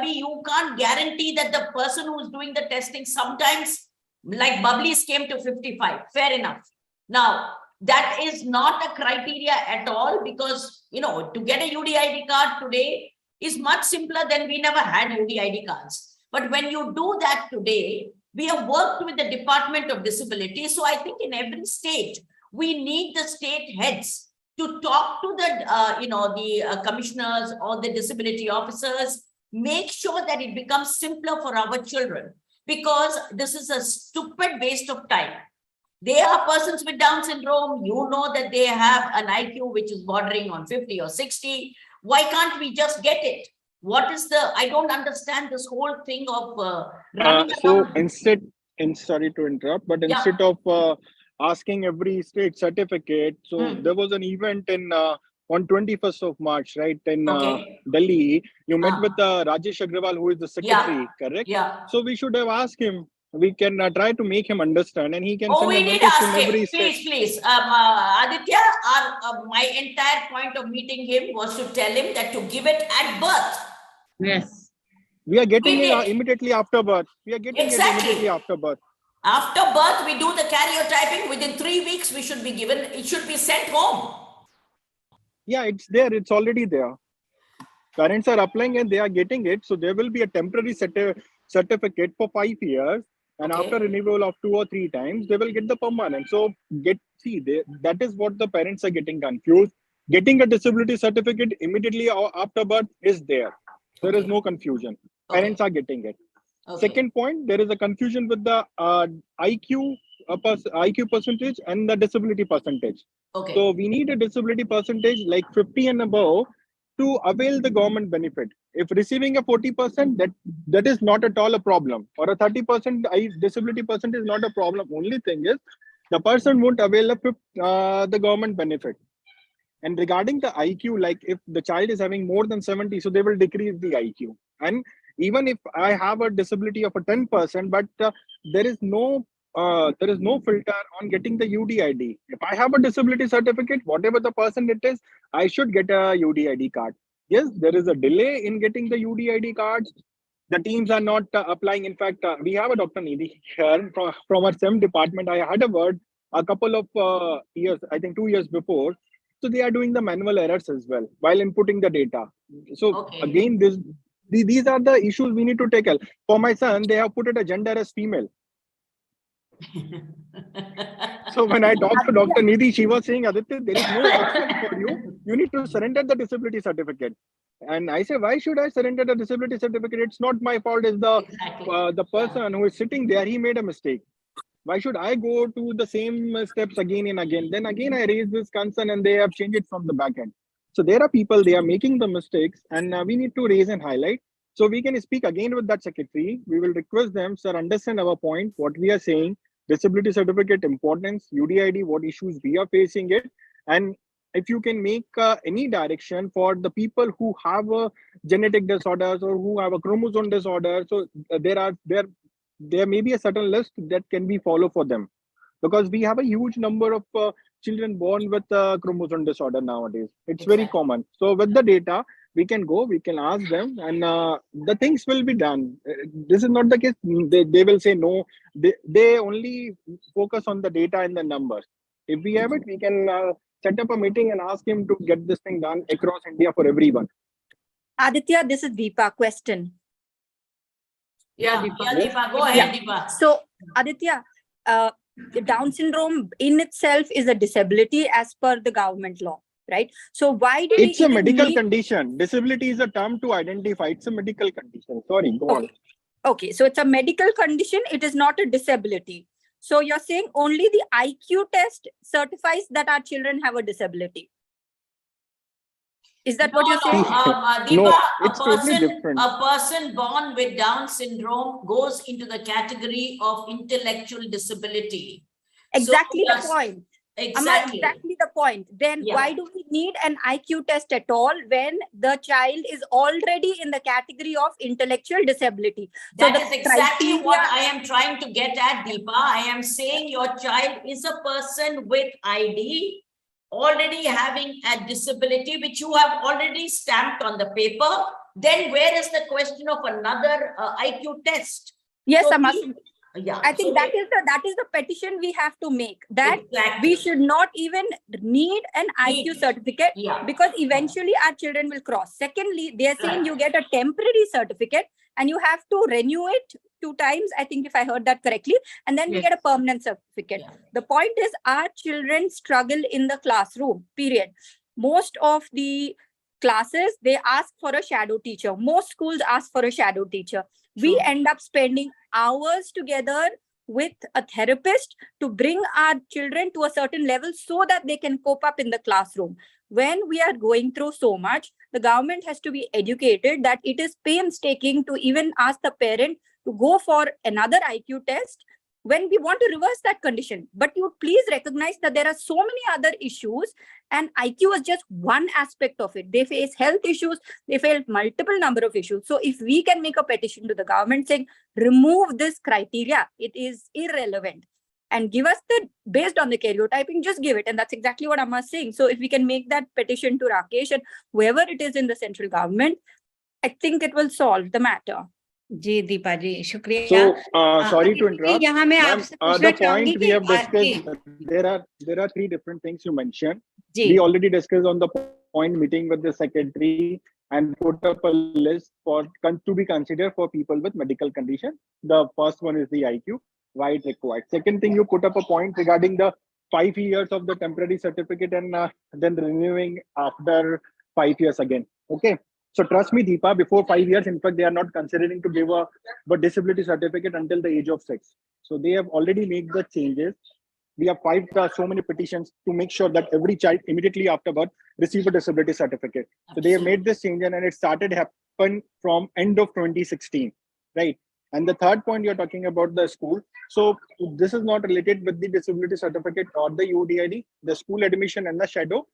you can't guarantee that the person who's doing the testing, sometimes like Bubbly's came to 55. Fair enough. Now, that is not a criteria at all, because, you know, to get a UDID card today is much simpler than we never had UDID cards. But when you do that today, we have worked with the Department of Disability. So I think in every state, we need the state heads to talk to the, you know, the commissioners or the disability officers, make sure that it becomes simpler for our children, because this is a stupid waste of time. They are persons with Down syndrome. You know that they have an IQ which is bordering on 50 or 60. Why can't we just get it? What is the, I don't understand this whole thing of so instead, sorry to interrupt, but instead of asking every state certificate, so there was an event in on 21st of March, right, in Delhi. You met with Rajesh Agrawal, who is the secretary, correct? Yeah. So we should have asked him. We can try to make him understand, and he can. Oh, we did ask him. Please. Aditya, my entire point of meeting him was to tell him that to give it at birth. Yes. We are getting it immediately after birth. We are getting it immediately after birth. After birth, we do the karyotyping. Within 3 weeks, we should be given. It should be sent home. Yeah, it's there. It's already there. Parents are applying and they are getting it. So there will be a temporary certificate for 5 years, and Okay. after renewal of 2 or 3 times, they will get the permanent. So that is what the parents are getting confused. Getting a disability certificate immediately after birth is there. There is Okay. no confusion. Okay. Parents are getting it. Okay. Second point, there is a confusion with the IQ percentage and the disability percentage. Okay. So we need a disability percentage like 50 and above to avail the government benefit. If receiving a 40%, that is not at all a problem. Or a 30% disability percent is not a problem. Only thing is the person won't avail the government benefit. And regarding the IQ, like if the child is having more than 70, so they will decrease the IQ. And even if I have a disability of a 10%, but there is no filter on getting the UDID. If I have a disability certificate, whatever the person it is, I should get a UDID card. Yes, there is a delay in getting the UDID cards. The teams are not applying. In fact, we have a Dr. Nidhi here from our SEM department. I had a word a couple of years, I think 2 years before. So they are doing the manual errors as well while inputting the data. So Okay. again, these are the issues we need to tackle. For my son, they have put it a gender as female. So when I talked to Dr. Nidhi, she was saying, Aditya, there is no option for you. You need to surrender the disability certificate. And I say, why should I surrender the disability certificate? It's not my fault. It's Exactly. the person who is sitting there, he made a mistake. Why should I go to the same steps again and again? Then again, I raise this concern and they have changed it from the back end. So there are people, they are making the mistakes, and we need to raise and highlight. So we can speak again with that secretary. We will request them, sir, understand our point, what we are saying, disability certificate importance, UDID, what issues we are facing it. And if you can make any direction for the people who have genetic disorders or who have a chromosome disorder. So there may be a certain list that can be followed for them, because we have a huge number of children born with chromosome disorder nowadays. It's very Exactly. common. So with the data, we can go, we can ask them, and the things will be done. This is not the case. They will say no. They only focus on the data and the numbers. If we have it, we can set up a meeting and ask him to get this thing done across India for everyone. Aditya, this is Deepa. Question. Yeah, Yes. Deepa, go ahead, Deepa. So, Aditya, Down syndrome in itself is a disability as per the government law, right? So why do It's we a even medical need- condition. Disability is a term to identify. It's a medical condition. Sorry, go on. Okay, so it's a medical condition. It is not a disability. So you're saying only the IQ test certifies that our children have a disability. Is that what you're saying? Deepa, No, it's totally different. a person born with Down syndrome goes into the category of intellectual disability. Exactly So, the point. Exactly. Exactly the point. Then Yeah. why do we need an IQ test at all when the child is already in the category of intellectual disability? So That the is exactly what criteria- I am trying to get at, Deepa. I am saying your child is a person with ID, already having a disability, which you have already stamped on the paper. Then where is the question of another IQ test? Yes, So Amma. Yeah, I think so that is the petition we have to make, that exactly. we should not even need an IQ Need. certificate, Yeah. because eventually our children will cross. Secondly, they are saying Right. you get a temporary certificate and you have to renew it 2 times, I think, if I heard that correctly, and then we Yes. get a permanent certificate. Yeah. The point is our children struggle in the classroom, period. Most of the classes, they ask for a shadow teacher. Most schools ask for a shadow teacher. We True. end up spending hours together with a therapist to bring our children to a certain level so that they can cope up in the classroom. When we are going through so much, the government has to be educated that it is painstaking to even ask the parent to go for another IQ test when we want to reverse that condition. But you please recognize that there are so many other issues, and IQ is just one aspect of it. They face health issues, they face multiple number of issues. So if we can make a petition to the government saying, remove this criteria, it is irrelevant, and give us the, based on the karyotyping, just give it. And that's exactly what Amma is saying. So if we can make that petition to Rakesh and whoever it is in the central government, I think it will solve the matter. जी दीपा जी शुक्रिया. So sorry to Aditi, interrupt. यहाँ मैं Ma'am, आपसे पूछना the चाहूंगी point we कि have आपके discussed, there are 3 different things you mentioned. Ji We already discussed on the point meeting with the secretary. and put up a list to be considered for people with medical condition. The first one is the IQ, why it required. Second thing, you put up a point regarding the 5 years of the temporary certificate and then renewing after 5 years again. Okay. So trust me, Deepa, before 5 years, in fact, they are not considering to give a disability certificate until the age of 6. So they have already made the changes. We have filed so many petitions to make sure that every child immediately after birth receive a disability certificate. So they have made this change, and it started happen from end of 2016, right? And the third point, you're talking about the school. So this is not related with the disability certificate or the UDID, the school admission and the shadow.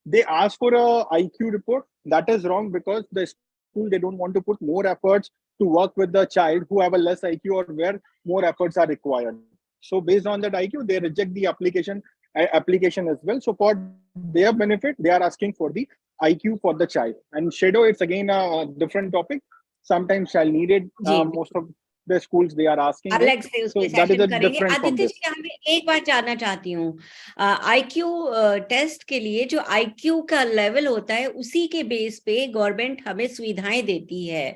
They ask for a IQ report. That is wrong, because the school, they don't want to put more efforts to work with the child who have a less IQ or where more efforts are required. So based on that IQ, they reject the application as well. So for their benefit, they are asking for the IQ for the child. And shadow, it's again a different topic. Sometimes child needed. Most of the schools, they are asking. अलग से So उसमें that is session a करेंगे। different from Aditya this. जी, यहाँ मैं एक बात जानना चाहती हूँ, IQ टेस्ट के लिए जो IQ का लेवल होता है, उसी के बेस पे गवर्नमेंट हमें सुविधाएं देती है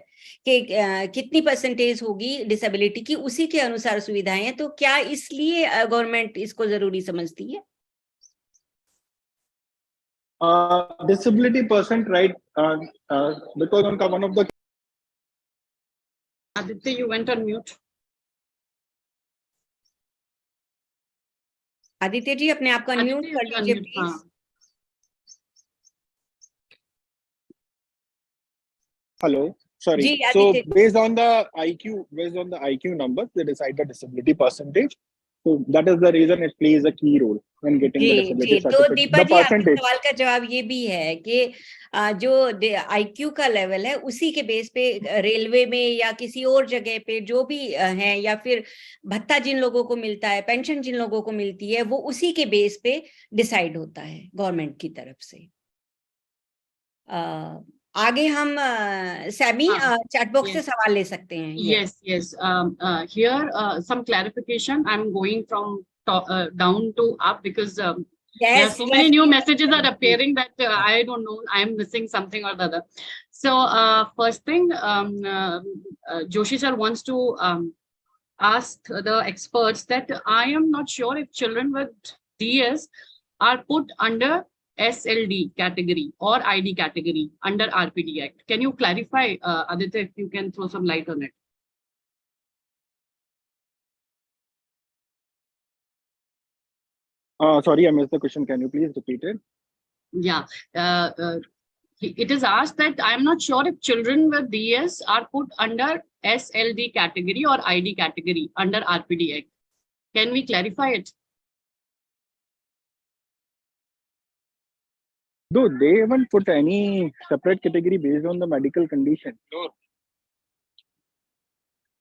कि कितनी परसेंटेज होगी डिसेबिलिटी की, उसी के अनुसार सुविधाएं हैं। तो क्या इसलिए गवर्नमेंट इसको जरूरी समझती है? Disability percent, right? Because on one of the Aditya, you went on mute. Aditya ji, अपने आप को अनम्यूट कर लीजिए प्लीज। Hello, sorry. जी, So Aditya. based on the IQ numbers, they decide the disability percentage. So that is the reason it plays a key role when getting the disability तो certificate. Deepa The जी, आपके percentage. सवाल का जवाब ये भी है कि जो IQ का लेवल है, उसी के बेस पे रेलवे में या किसी और जगह पे जो भी है, या फिर भत्ता जिन लोगों को मिलता है, पेंशन जिन लोगों को मिलती है, वो उसी के बेस पे डिसाइड होता है गवर्नमेंट की तरफ से। आगे हम सैमी चैट बॉक्स से सवाल ले सकते हैं। Yes. Here some clarification. I'm going from down to up because there are so many new messages are appearing that I don't know, I'm missing something or the other. So first thing, Joshi sir wants to ask the experts that I am not sure if children with DS are put under SLD category or ID category under RPD Act. Can you clarify, Aditya, if you can throw some light on it? Sorry, I missed the question. Can you please repeat it? Yeah. It is asked that I'm not sure if children with DS are put under SLD category or ID category under RPD Act. Can we clarify it? No, they haven't put any separate category based on the medical condition. No.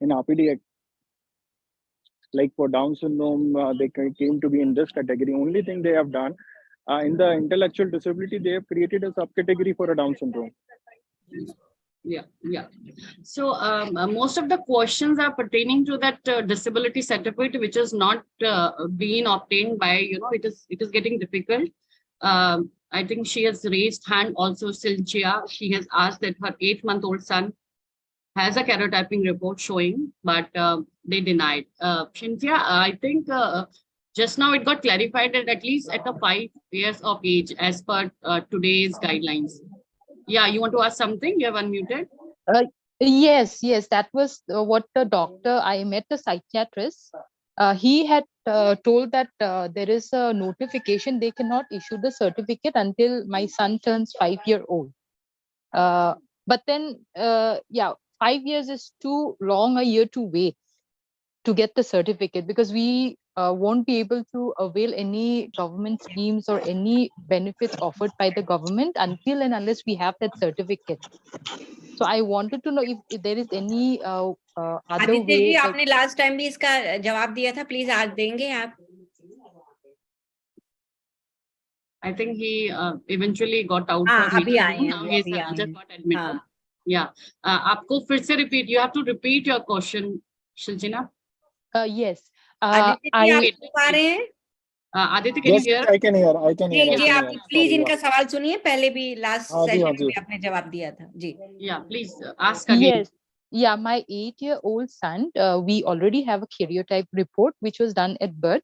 In RPD Act. Like for Down syndrome, they came to be in this category. Only thing they have done, in the intellectual disability, they have created a subcategory for a Down syndrome. Yeah. So most of the questions are pertaining to that disability certificate, which is not being obtained by, it is getting difficult. I think she has raised hand also, Silchia. She has asked that her 8-month-old son has a karyotyping report showing, but they denied. Shintia, I think just now it got clarified that at least at the 5 years of age, as per today's guidelines. Yeah, you want to ask something? You have unmuted. Yes, that was what the doctor, I met the psychiatrist. He had told that there is a notification, they cannot issue the certificate until my son turns 5-year-old. But then, 5 years is too long a year to wait to get the certificate, because we won't be able to avail any government schemes or any benefits offered by the government until and unless we have that certificate. So I wanted to know if there is any other Aditya way. जी, आपने last time भी इसका जवाब दिया था, please आज देंगे आप? I think he eventually got out. अभी आए हैं, Now he's just got admitted. Yeah. आपको फिर से repeat. You have to repeat your question, Shilchina. Yes. Aditya ji, आप सुन पा रहे हैं? Aditya, can Yes, you hear? I can hear. I can hear. जी I जी can आप hear. प्लीज Sorry, इनका सवाल सुनिए, पहले भी लास्ट हाँ जी, हाँ सेशन जी. में आपने जवाब दिया था जी. Yeah, please ask again. Yes. Yeah, my 8-year-old son, we already have a karyotype report which was done at birth.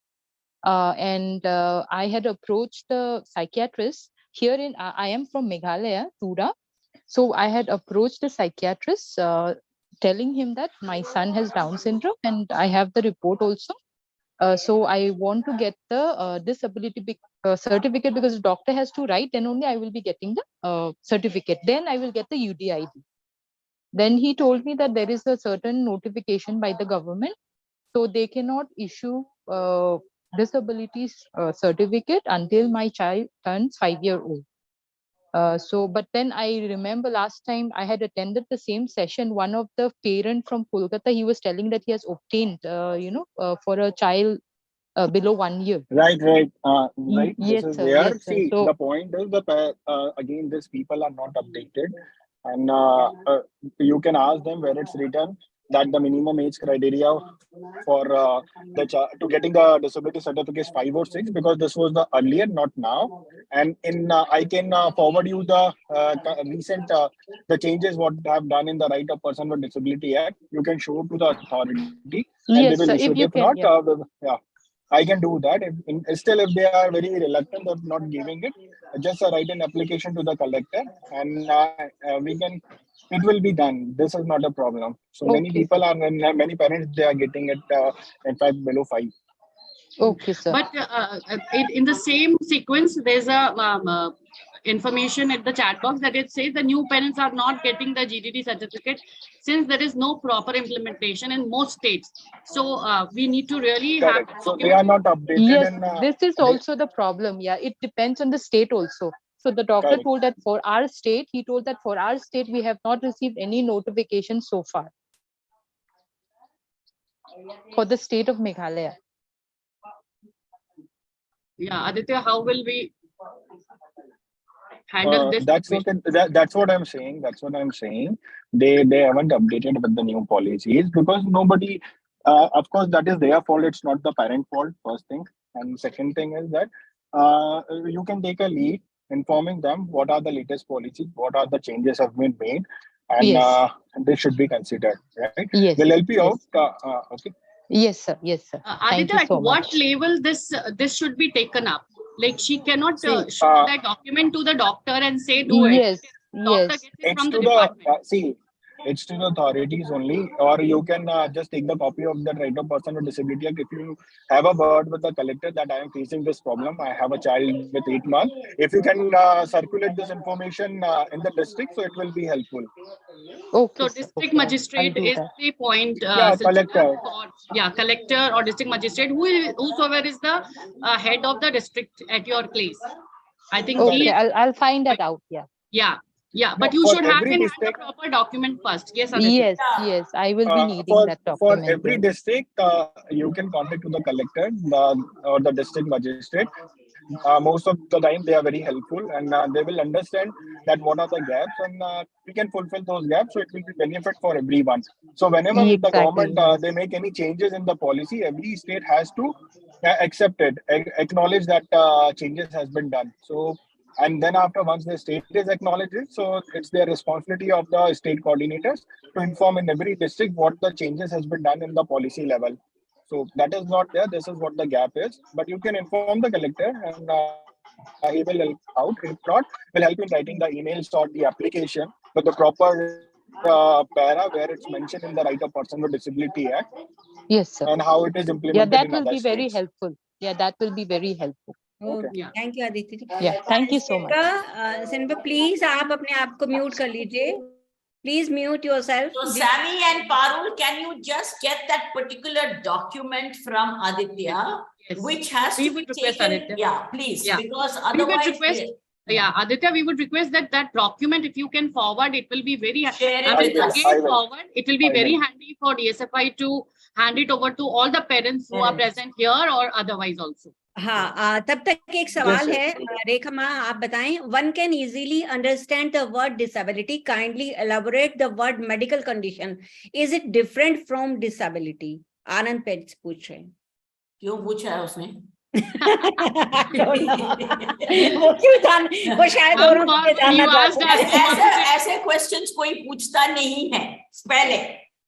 And I had approached the psychiatrist here in, I am from Meghalaya, Tura. So I had approached the psychiatrist telling him that my son has Down syndrome and I have the report also. So I want to get the disability certificate because the doctor has to write, then only I will be getting the certificate. Then I will get the UDID. Then he told me that there is a certain notification by the government, so they cannot issue disability certificate until my child turns 5-year-old. But then I remember last time I had attended the same session, one of the parent from Kolkata, he was telling that he has obtained, for a child below 1 year. Right. Right. Yes, This is sir. there. Yes, sir. See, So the point is again, these people are not updated, and you can ask them where it's written that the minimum age criteria for to getting the disability certificate is 5 or 6, because this was the earlier, not now. And in I can forward you the recent the changes what have done in the Right of Person with Disability Act. You can show to the authority, and they yes, will sir. issue If it. you If can, not, yeah. yeah. I can do that. Still, if they are very reluctant of not giving it, just write an application to the collector, and we can. It will be done. This is not a problem. So many Okay, people are, many parents, they are getting it. In fact, below 5. okay, sir. But in the same sequence, there's a information at the chat box that it says the new parents are not getting the GDD certificate since there is no proper implementation in most states. So we need to really have Correct. So they are not updated. Yes, And this is they, also the problem. Yeah, it depends on the state also. So the doctor correct. told that for our state, he told that for our state, we have not received any notification so far. For the state of Meghalaya. Yeah, Aditya, how will we handle this? That's what I'm saying. That's what I'm saying. They haven't updated with the new policies because nobody. Of course, that is their fault. It's not the parent fault. First thing, and second thing is that you can take a lead, informing them what are the latest policies, what are the changes have been made, and Yes. they should be considered. Right? Yes. They'll help you Yes. out. Okay. Yes, sir. Yes, sir. Thank Aditya, you at so what much. level this should be taken up? Like she cannot See, show that document to the doctor and say do it. Yes. Doctor Yes. gets it It's from the to the department. see. It's to the authorities only, or you can just take the copy of the Right of Person with Disability Act. If you have a word with the collector that I am facing this problem, I have a child with 8 months. If you can circulate this information in the district, so it will be helpful. Okay. So sir. district Okay. magistrate I'll do is that. the point. Yeah, collector. Collector or district magistrate, whosoever is the head of the district at your place. I think Okay, he. I'll find that out. Yeah. Yeah. No, But you for should have every in hand the district. proper document first. Yes, Aditya. Yes. Yes. I will be needing For that for document. every Yes. district, you can contact to the collector or the district magistrate. Most of the time, they are very helpful, and they will understand that what are the gaps, and we can fulfill those gaps. So it will be benefit for everyone. So whenever the Exactly. government they make any changes in the policy, every state has to accept it, acknowledge that changes has been done. So. And then after, once the state is acknowledged it, so it's their responsibility of the state coordinators to inform in every district what the changes has been done in the policy level. So that is not there. This is what the gap is. But you can inform the collector, and he will help out. If not, will help in writing the emails or the application with the proper para where it's mentioned in the Right of Person with Disability Act, Yes, sir. and how it is Yeah, implemented that in will other be very states. helpful. Yeah, that will be very helpful. Okay. Yeah. Thank you Aditya ji. Yeah, thank you so much. सिन्बा please आप अपने आप को mute कर लीजिए. Please mute yourself. So Sammy and Parul, can you just get that particular document from Aditya, Yes. which has We to be would request taken? Aditya. Yeah, please, Yeah. because We would otherwise, request. Yeah, Aditya, we would request that document, if you can forward, it will be very. Share it I with will us. again I will. forward. It will be I very will. handy for DSFI to hand it over to all the parents who are Parents. present here or otherwise also. हाँ, तब तक एक सवाल Yes, है, रेखा माँ आप बताएं. One can easily understand the word disability. Kindly elaborate the word medical condition. Is it different from disability? Anand pets पूछ रहे हैं. क्यों पूछा है उसने? I don't know. वो क्यों वो शायद औरों को जानना चाहते हैं। ऐसे questions कोई पूछता नहीं है पहले,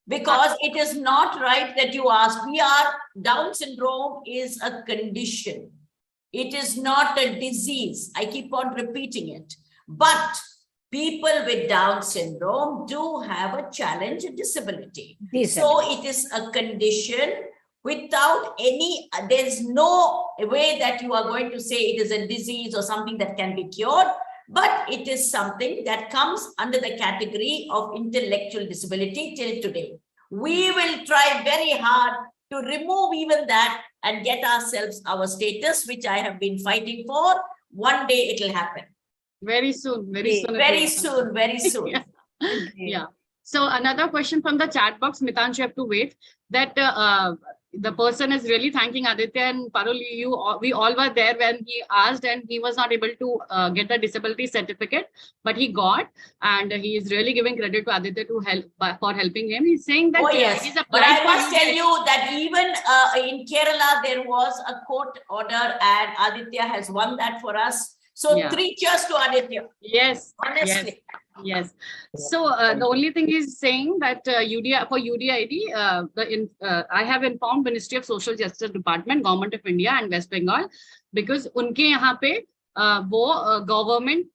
because it is not right that you ask. Down syndrome is a condition. It is not a disease. I keep on repeating it. But people with Down syndrome do have a challenge and disability. So it is a condition without any, there's no way that you are going to say it is a disease or something that can be cured, but it is something that comes under the category of intellectual disability till today. We will try very hard to remove even that and get ourselves our status, which I have been fighting for. One day it will happen. Very soon, very soon. Very soon, very soon. Yeah. Yeah. So another question from the chat box, Mitansh, you have to wait, that the person is really thanking Aditya and Parul, we all were there when he asked and he was not able to get the disability certificate, but he got, and he is really giving credit to Aditya to help for helping him. He's saying that he's applied. But I must tell you that even in Kerala, there was a court order and Aditya has won that for us. So 3 cheers to Aditya. Yes. Honestly. Yes. So the only thing is saying that for UDID, I have informed Ministry of Social Justice Department, Government of India and West Bengal, because unke yahan pe wo government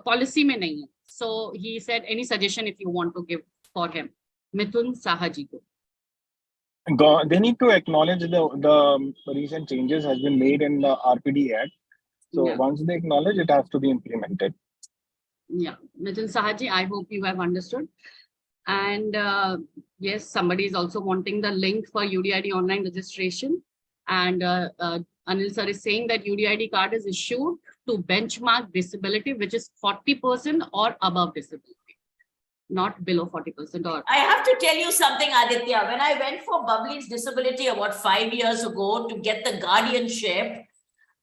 policy mein nahi hai. So he said, any suggestion if you want to give for him? Mithun Saha ji ko. They need to acknowledge the recent changes has been made in the RPD Act. So once they acknowledge, it has to be implemented. Yeah, Mithun Sahaji, I hope you have understood. And yes, somebody is also wanting the link for UDID online registration. And Anil sir is saying that UDID card is issued to benchmark disability, which is 40% or above disability, not below 40% or. I have to tell you something, Aditya. When I went for Bubbly's disability about 5 years ago to get the guardianship,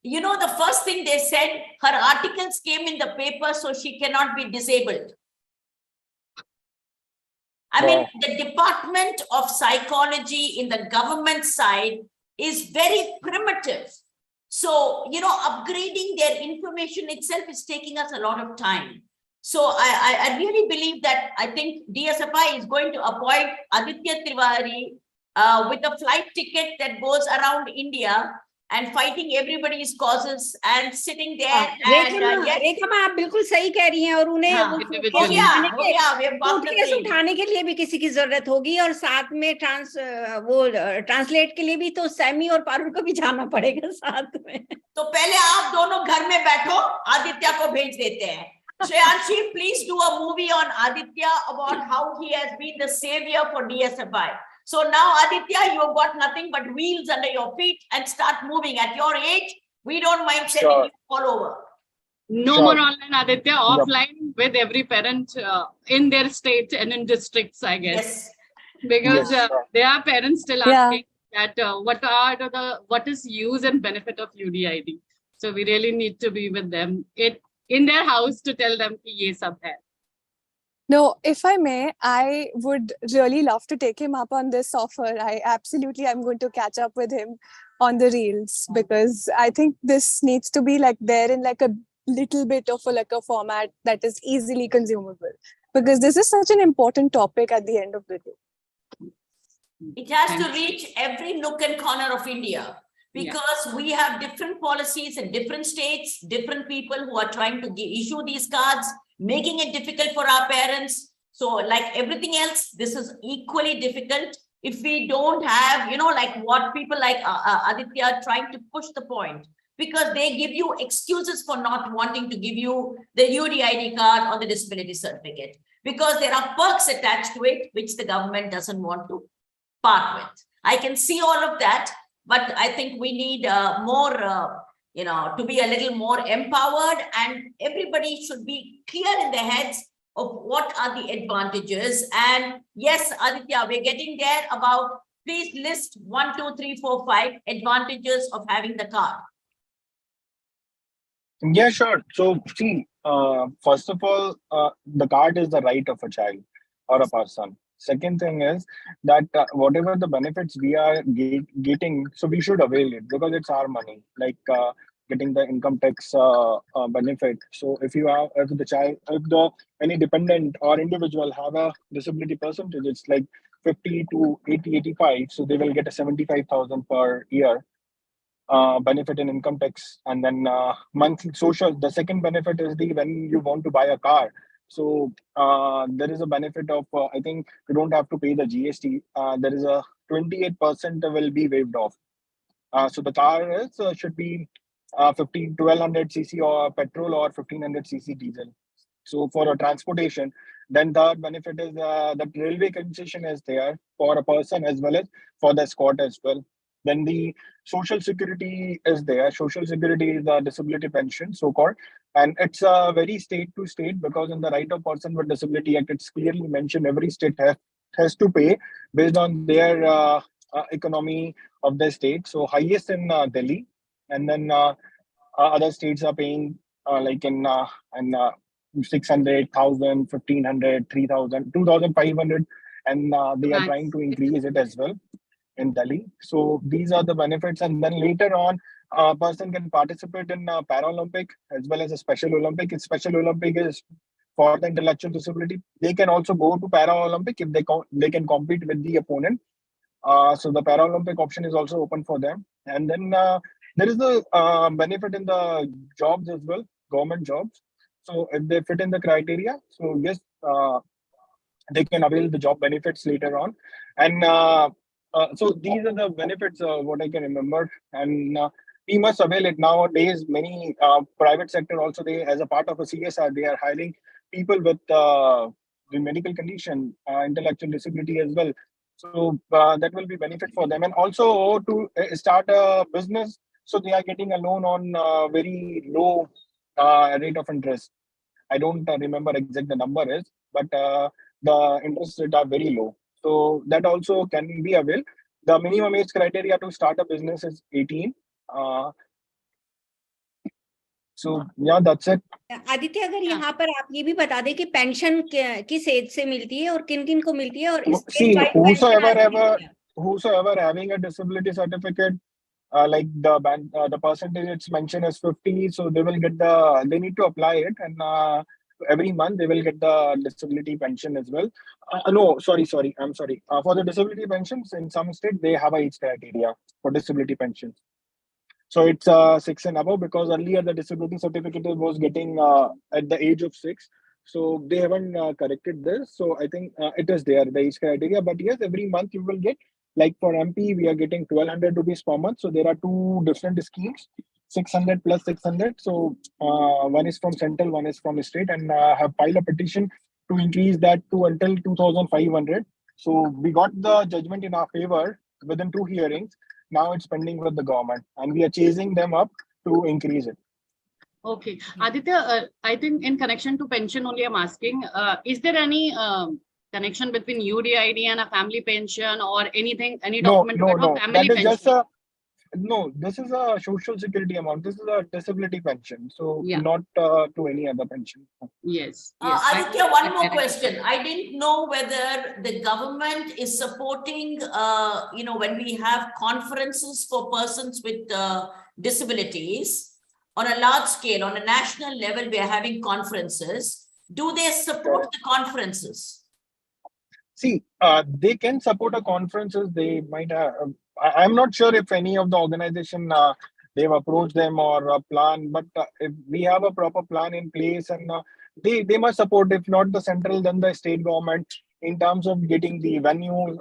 you know, the first thing they said, her articles came in the paper, so she cannot be disabled. I mean, the Department of Psychology in the government side is very primitive. So, you know, upgrading their information itself is taking us a lot of time. So I really believe that I think DSFI is going to appoint Aditya Tiwari with a flight ticket that goes around India and fighting everybody's causes and sitting there. Rekha ma'am आप बिल्कुल सही कह रही हैं, और उन्हें case उठाने के लिए भी किसी की जरूरत होगी, और साथ में ट्रांसलेट के लिए भी तो सैमी और पारुल को भी जाना पड़ेगा साथ में. तो पहले आप दोनों घर में बैठो, आदित्य को भेज देते हैं. Shreyanshi, please do a movie on Aditya about how he has been the savior for DSFI. So now, Aditya, you've got nothing but wheels under your feet and start moving. At your age, we don't mind sending you all over. No more online, Aditya, offline with every parent in their state and in districts, I guess. Yes. Because there are parents still asking that what is use and benefit of UDID. So we really need to be with them in their house to tell them ki ye sab hai. No, if I may, I would really love to take him up on this offer. I'm going to catch up with him on the reels, because I think this needs to be like there in like a little bit of a format that is easily consumable, because this is such an important topic at the end of the day. It has to reach every nook and corner of India, because we have different policies in different states, different people who are trying to issue these cards, making it difficult for our parents. So like everything else, this is equally difficult. If we don't have, you know, like what people like Aditya are trying to push the point, because they give you excuses for not wanting to give you the UDID card or the disability certificate, because there are perks attached to it, which the government doesn't want to part with. I can see all of that, but I think we need more, you know, to be a little more empowered, and everybody should be clear in their heads of what are the advantages. And yes, Aditya, we're getting there about, please list 1, 2, 3, 4, 5 advantages of having the card. Yeah, sure. So see, first of all, the card is the right of a child or a person. Second thing is that whatever the benefits we are getting, so we should avail it because it's our money. Like getting the income tax benefit. So if you have, if the child, if the any dependent or individual have a disability percentage, it's like 50 to 80, 85. So they will get a 75,000 per year benefit in income tax, and then monthly social. The second benefit is the when you want to buy a car. So there is a benefit of I think you don't have to pay the GST. There is a 28% will be waived off. So the car is should be 1200 cc or petrol or 1500 cc diesel. So for a transportation, then the benefit is that railway concession is there for a person as well as for the escort as well. Then the social security is there. Social security is the disability pension, so-called, and it's very state to state because in the Right of Person with Disability Act, it's clearly mentioned every state has to pay based on their economy of the state. So highest in Delhi, and then other states are paying like in 600, 1,000, 1,500, 3,000, 2,500, and they are trying to increase it as well in Delhi. So these are the benefits, and then later on, a person can participate in Paralympic as well as a Special Olympic. If Special Olympic is for the intellectual disability, they can also go to Paralympic if they can compete with the opponent. So the Paralympic option is also open for them. And then there is the benefit in the jobs as well, government jobs. So if they fit in the criteria, so yes, they can avail the job benefits later on. And so these are the benefits, what I can remember. And we must avail it. Nowadays, many private sector also, they, as a part of a CSR, they are hiring people with the medical condition, intellectual disability as well. So that will be benefit for them. And also to start a business, so they are getting a loan on very low rate of interest. I don't remember exact the number is, but the interest rate are very low. So that also can be availed. The minimum age criteria to start a business is 18. So yeah, that's it. Aditya, अगर यहाँ पर आप ये भी बता दें कि pension किस एज से मिलती है और किन किन को मिलती है और See, whosoever having a disability certificate, like the percentage it's mentioned as 50, so they will get they need to apply it, and every month they will get the disability pension as well. No, sorry, I'm sorry. For the disability pensions, in some state they have a age criteria for disability pensions. So it's 6 and above, because earlier the disability certificate was getting at the age of 6. So they haven't corrected this. So I think it is there, the age criteria. But yes, every month you will get, like for MP, we are getting 1,200 rupees per month. So there are two different schemes, 600 plus 600. So one is from central, one is from state, and have filed a petition to increase that to until 2,500. So we got the judgment in our favor within 2 hearings. Now it's pending with the government, and we are chasing them up to increase it. Okay, Aditya, I think in connection to pension only I'm asking, is there any connection between UDID and a family pension or anything, any document about family that is pension? just no, this is a social security amount. This is a disability pension, so not to any other pension. Yes. Aditya, one more question. I didn't know whether the government is supporting, when we have conferences for persons with disabilities on a large scale, on a national level, we are having conferences. Do they support the conferences? See, they can support a conferences. They might have. I'm not sure if any of the organization they've approached them or a plan, but if we have a proper plan in place, and they must support, if not the central, then the state government, in terms of getting the venue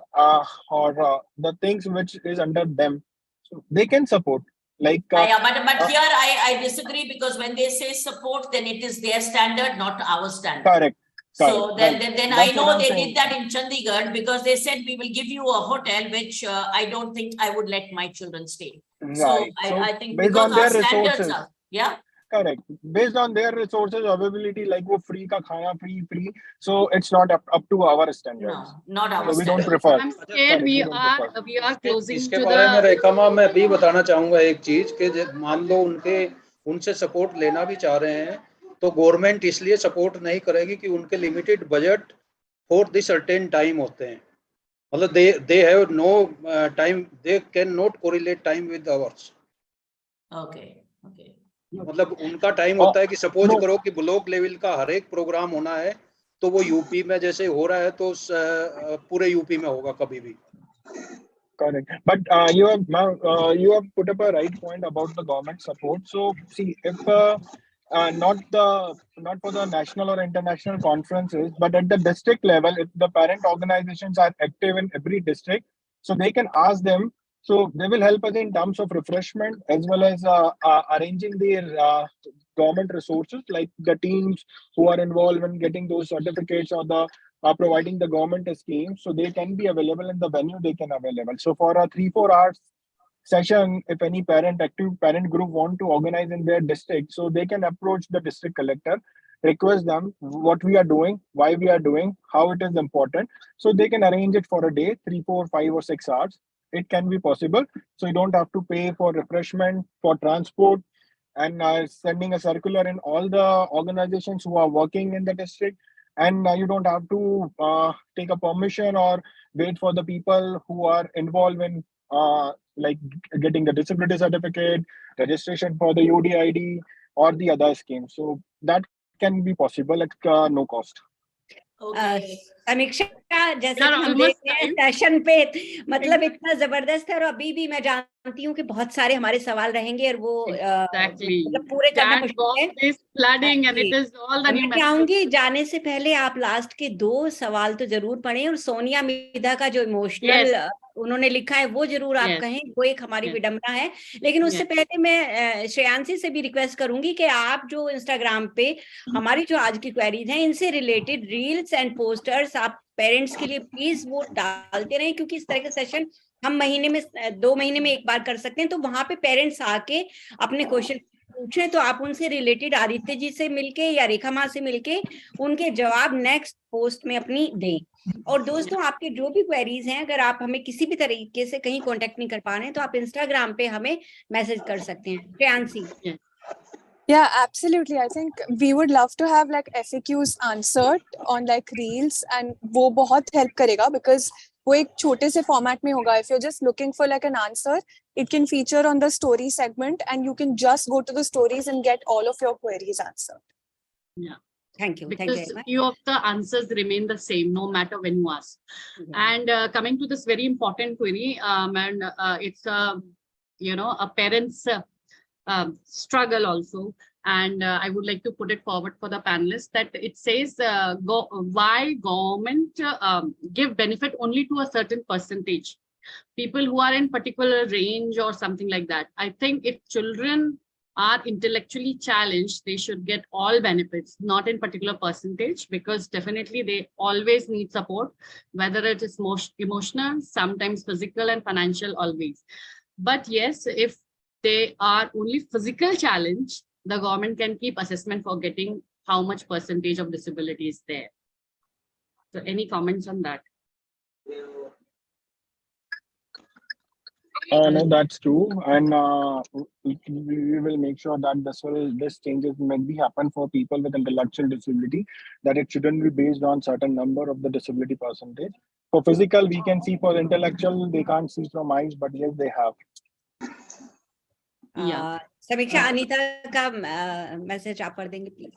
or the things which is under them. So they can support. Like but here I disagree, because when they say support, then it is their standard, not our standard. Correct. So then I know they did that in Chandigarh, because they said we will give you a hotel, which I don't think I would let my children stay. Right. So I think based because on their our standards resources, are, yeah. Correct. Based on their resources, availability, like wo free ka khana, free. So it's not up to our standards. No, not our so we standards. don't prefer. I'm scared we are closing इसके to बारे में the. रेखा माँ मैं भी बताना चाहूँगा एक चीज कि मान लो उनसे सपोर्ट लेना भी चाह रहे हैं, तो गवर्नमेंट इसलिए सपोर्ट नहीं करेगी कि उनके limited budget for the certain time होते हैं, मतलब they have no time, they can not correlate time with hours. Okay, okay. मतलब उनका टाइम होता है कि सपोज करो कि ब्लॉक लेवल का हर एक प्रोग्राम होना है तो वो यूपी में जैसे हो रहा है तो पूरे यूपी में होगा कभी भी। Correct. But you have put up a right point about the government support. So see, if not for the national or international conferences, but at the district level, if the parent organizations are active in every district, so they can ask them. So they will help us in terms of refreshment as well as arranging their government resources, like the teams who are involved in getting those certificates or the providing the government schemes, so they can be available in the venue they can available. So for a 3-4 hours session, if any active parent group want to organize in their district, so they can approach the district collector, request them what we are doing, why we are doing, how it is important. So they can arrange it for a day, 3, 4, 5 or 6 hours. It can be possible. So you don't have to pay for refreshment, for transport, and sending a circular in all the organizations who are working in the district. And you don't have to take a permission or wait for the people who are involved in like getting the disability certificate, registration for the UDID or the other schemes. So that can be possible at no cost. समीक्षा, जैसे कि हम देख रहे हैं session पे, मतलब इतना जबरदस्त है, और अभी भी मैं जानती हूँ कि बहुत सारे हमारे सवाल रहेंगे और वो मतलब पूरे करना मुश्किल है। मैं चाहूंगी जाने से पहले आप लास्ट के 2 सवाल तो जरूर पढ़ें, और सोनिया मिधा का जो इमोशनल उन्होंने लिखा है वो जरूर आप कहें, वो एक हमारी विडंबना है। लेकिन उससे पहले मैं श्रेयांशी से भी रिक्वेस्ट करूंगी कि आप जो इंस्टाग्राम पे हमारी जो आज की क्वेरीज हैं इनसे रिलेटेड रील्स एंड पोस्टर्स आप पेरेंट्स के लिए प्लीज वो डालते रहें, क्योंकि इस तरह के सेशन हम महीने में 2 महीने में एक बार कर सकते हैं। तो वहां पे पेरेंट्स आके अपने क्वेश्चन पूछें, तो आप उनसे रिलेटेड आदित्य जी से मिलके या रेखा माँ से मिलके उनके जवाब नेक्स्ट पोस्ट में अपनी दें। और दोस्तों, आपके जो भी क्वेरीज हैं, अगर आप हमें किसी भी तरीके से कहीं कांटेक्ट नहीं कर पा रहे हैं तो आप इंस्टाग्राम पे हमें मैसेज कर सकते हैं। Shreyanshi. Yeah, absolutely. I think we would love to have like FAQs answered on like reels, and वो बहुत help करेगा because वो एक छोटे से format में होगा. If you're just looking for like an answer, it can feature on the story segment and you can just go to the stories and get all of your queries answered. Yeah. Thank you. Because Thank you. few of the answers remain the same no matter when you ask. And coming to this very important query, and it's a parent's struggle also, and I would like to put it forward for the panelists that it says why government give benefit only to a certain percentage, people who are in particular range or something like that. I think if children are intellectually challenged, they should get all benefits, not in particular percentage, because definitely they always need support, whether it is emotional, sometimes physical and financial always. But yes, if they are only physical challenge, the government can keep assessment for getting how much percentage of disability is there. So any comments on that? No, that's true, and we will make sure that this changes may be happen for people with intellectual disability, that it shouldn't be based on certain number of the disability percentage. For physical, we can see. For intellectual, they can't see from eyes, but yes, they have. Yeah. समीक्षा, अनीता का message आप पढ़ देंगे please?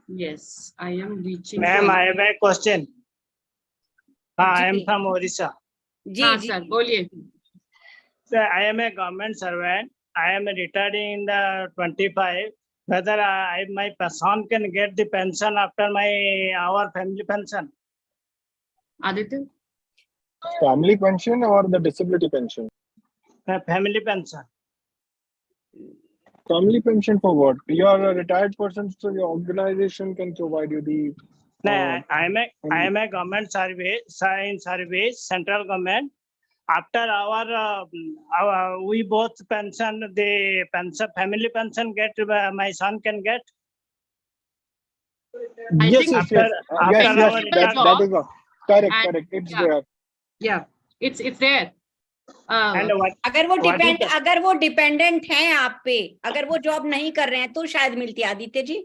Yes, I am reaching. Ma'am, I have a question. I am from Odisha. जी sir, बोलिए. Sir, I am a government servant. I am retired in the 25. Whether my son can get the pension after our family pension? Aditya? Family pension or the disability pension? Family pension. Family pension for what? You are a retired person, so your organization can provide you the. I am a government service, central government. After our we both pension, the pension, family pension get my son can get. Yes, that is correct. It's there. Yeah, it's there. अगर वो dependent हैं आप पे, अगर वो job नहीं कर रहे हैं तो शायद मिलती है। Aditya ji?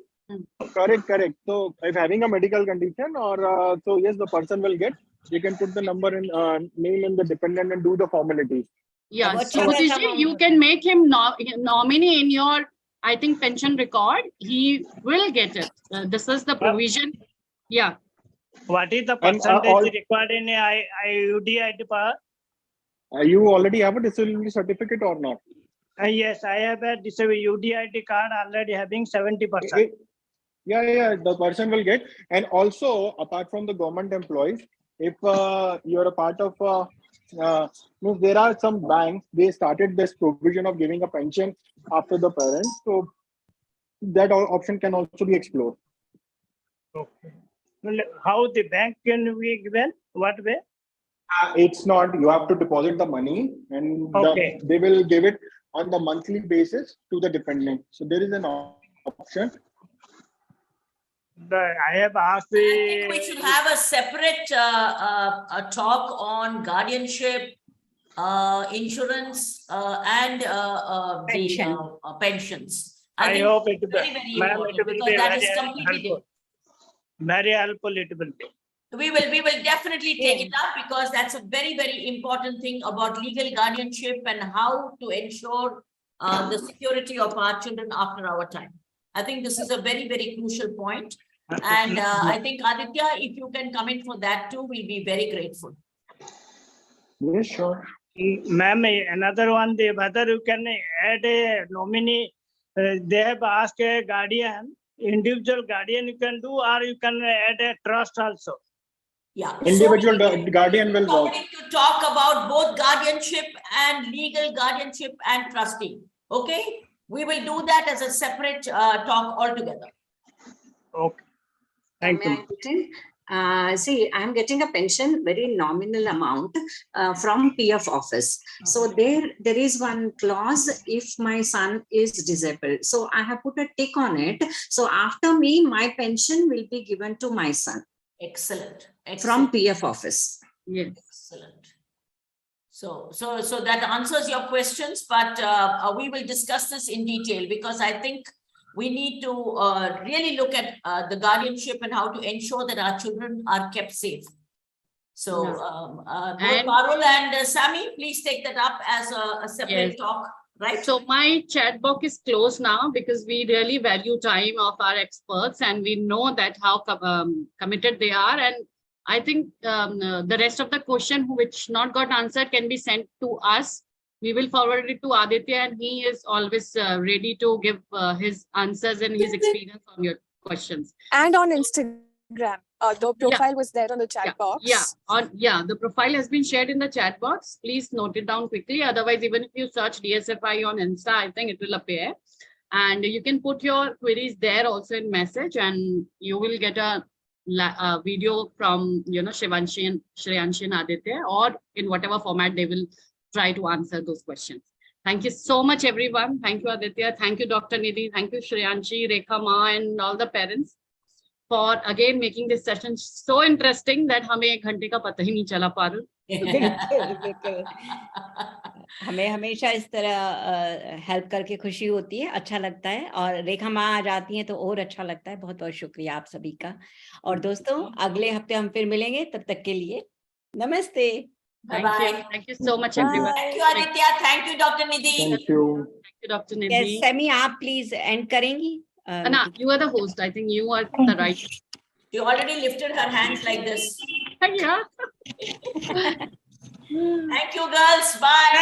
Correct. So if having a medical condition or so yes, the person will get. You can put the number in name in the dependent and do the formalities. Yeah, वो so अच्छा Sudhir खासा ji, you can make him nominee in your, I think, pension record. He will get it. This is the provision. Yeah. What is the And, percentage all- required in IUD part? You already have a disability certificate or not? Yes, I have a UDID card already having 70%. Yeah, the person will get. And also, apart from the government employees, if you're a part of, there are some banks, they started this provision of giving a pension after the parents. So that option can also be explored. Okay. Well, how the bank can be given? What way? It's not, you have to deposit the money and Okay. they will give it on the monthly basis to the dependent. So there is an option. I have asked I think we should have a separate a talk on guardianship, insurance, and Pension. the pensions. I think hope it it's very, very ma'am, important it will because be that is very completely helpful. different. Very helpful it will be. We will definitely take it up because that's a very, very important thing about legal guardianship and how to ensure the security of our children after our time. I think this is a very, very crucial point. And I think Aditya, if you can come in for that too, we'll be very grateful. Yes, sure. Ma'am, another one, whether you can add a nominee, they have asked a guardian, individual guardian you can do, or you can add a trust also. Yeah. Individual So guardian will work. somebody to talk about both guardianship and legal guardianship and trustee. Okay, we will do that as a separate talk altogether. Okay. Thank May you. I put in? See, I'm getting a pension, very nominal amount from PF office. So there is one clause, if my son is disabled. So I have put a tick on it. So after me, my pension will be given to my son. Excellent. From PF office. Yes. Excellent. So that answers your questions, but we will discuss this in detail because I think we need to really look at the guardianship and how to ensure that our children are kept safe. So both Parul and Sammy, please take that up as a separate talk, right? So my chat box is closed now because we really value time of our experts and we know that how committed they are. And I think the rest of the question which not got answered can be sent to us. We will forward it to Aditya and he is always ready to give his answers and his experience on your questions. And on Instagram, the profile was there on the chat box. The profile has been shared in the chat box. Please note it down quickly. Otherwise, even if you search DSFI on Insta, I think it will appear. And you can put your queries there also in message and you will get a video from, Shivanshi and Shreyanshi and Aditya, or in whatever format they will try to answer those questions. Thank you so much, everyone. Thank you, Aditya. Thank you, Dr. Nidhi. Thank you, Shreyanshi, Rekha Ma, and all the parents for again making this session so interesting that हमें 1 घंटे का पता ही नहीं चला पारुल. बिल्कुल. हमें हमेशा इस तरह हेल्प करके खुशी होती है, अच्छा लगता है और रेखा माँ आ जाती हैं तो और अच्छा लगता है. बहुत बहुत शुक्रिया आप सभी का. और दोस्तों अगले हफ्ते हम फिर मिलेंगे, तब तक के लिए नमस्ते. Thank you so much, everyone. Thank you, Aditya. Thank you, Dr. Nidhi. Thank you. Thank you, Dr. Nidhi. Yes, Semi, आप प्लीज एंड करेंगी. Anna, you are the host. I think you are the right. She already lifted her hands like this. Yeah. Thank you, girls. Bye.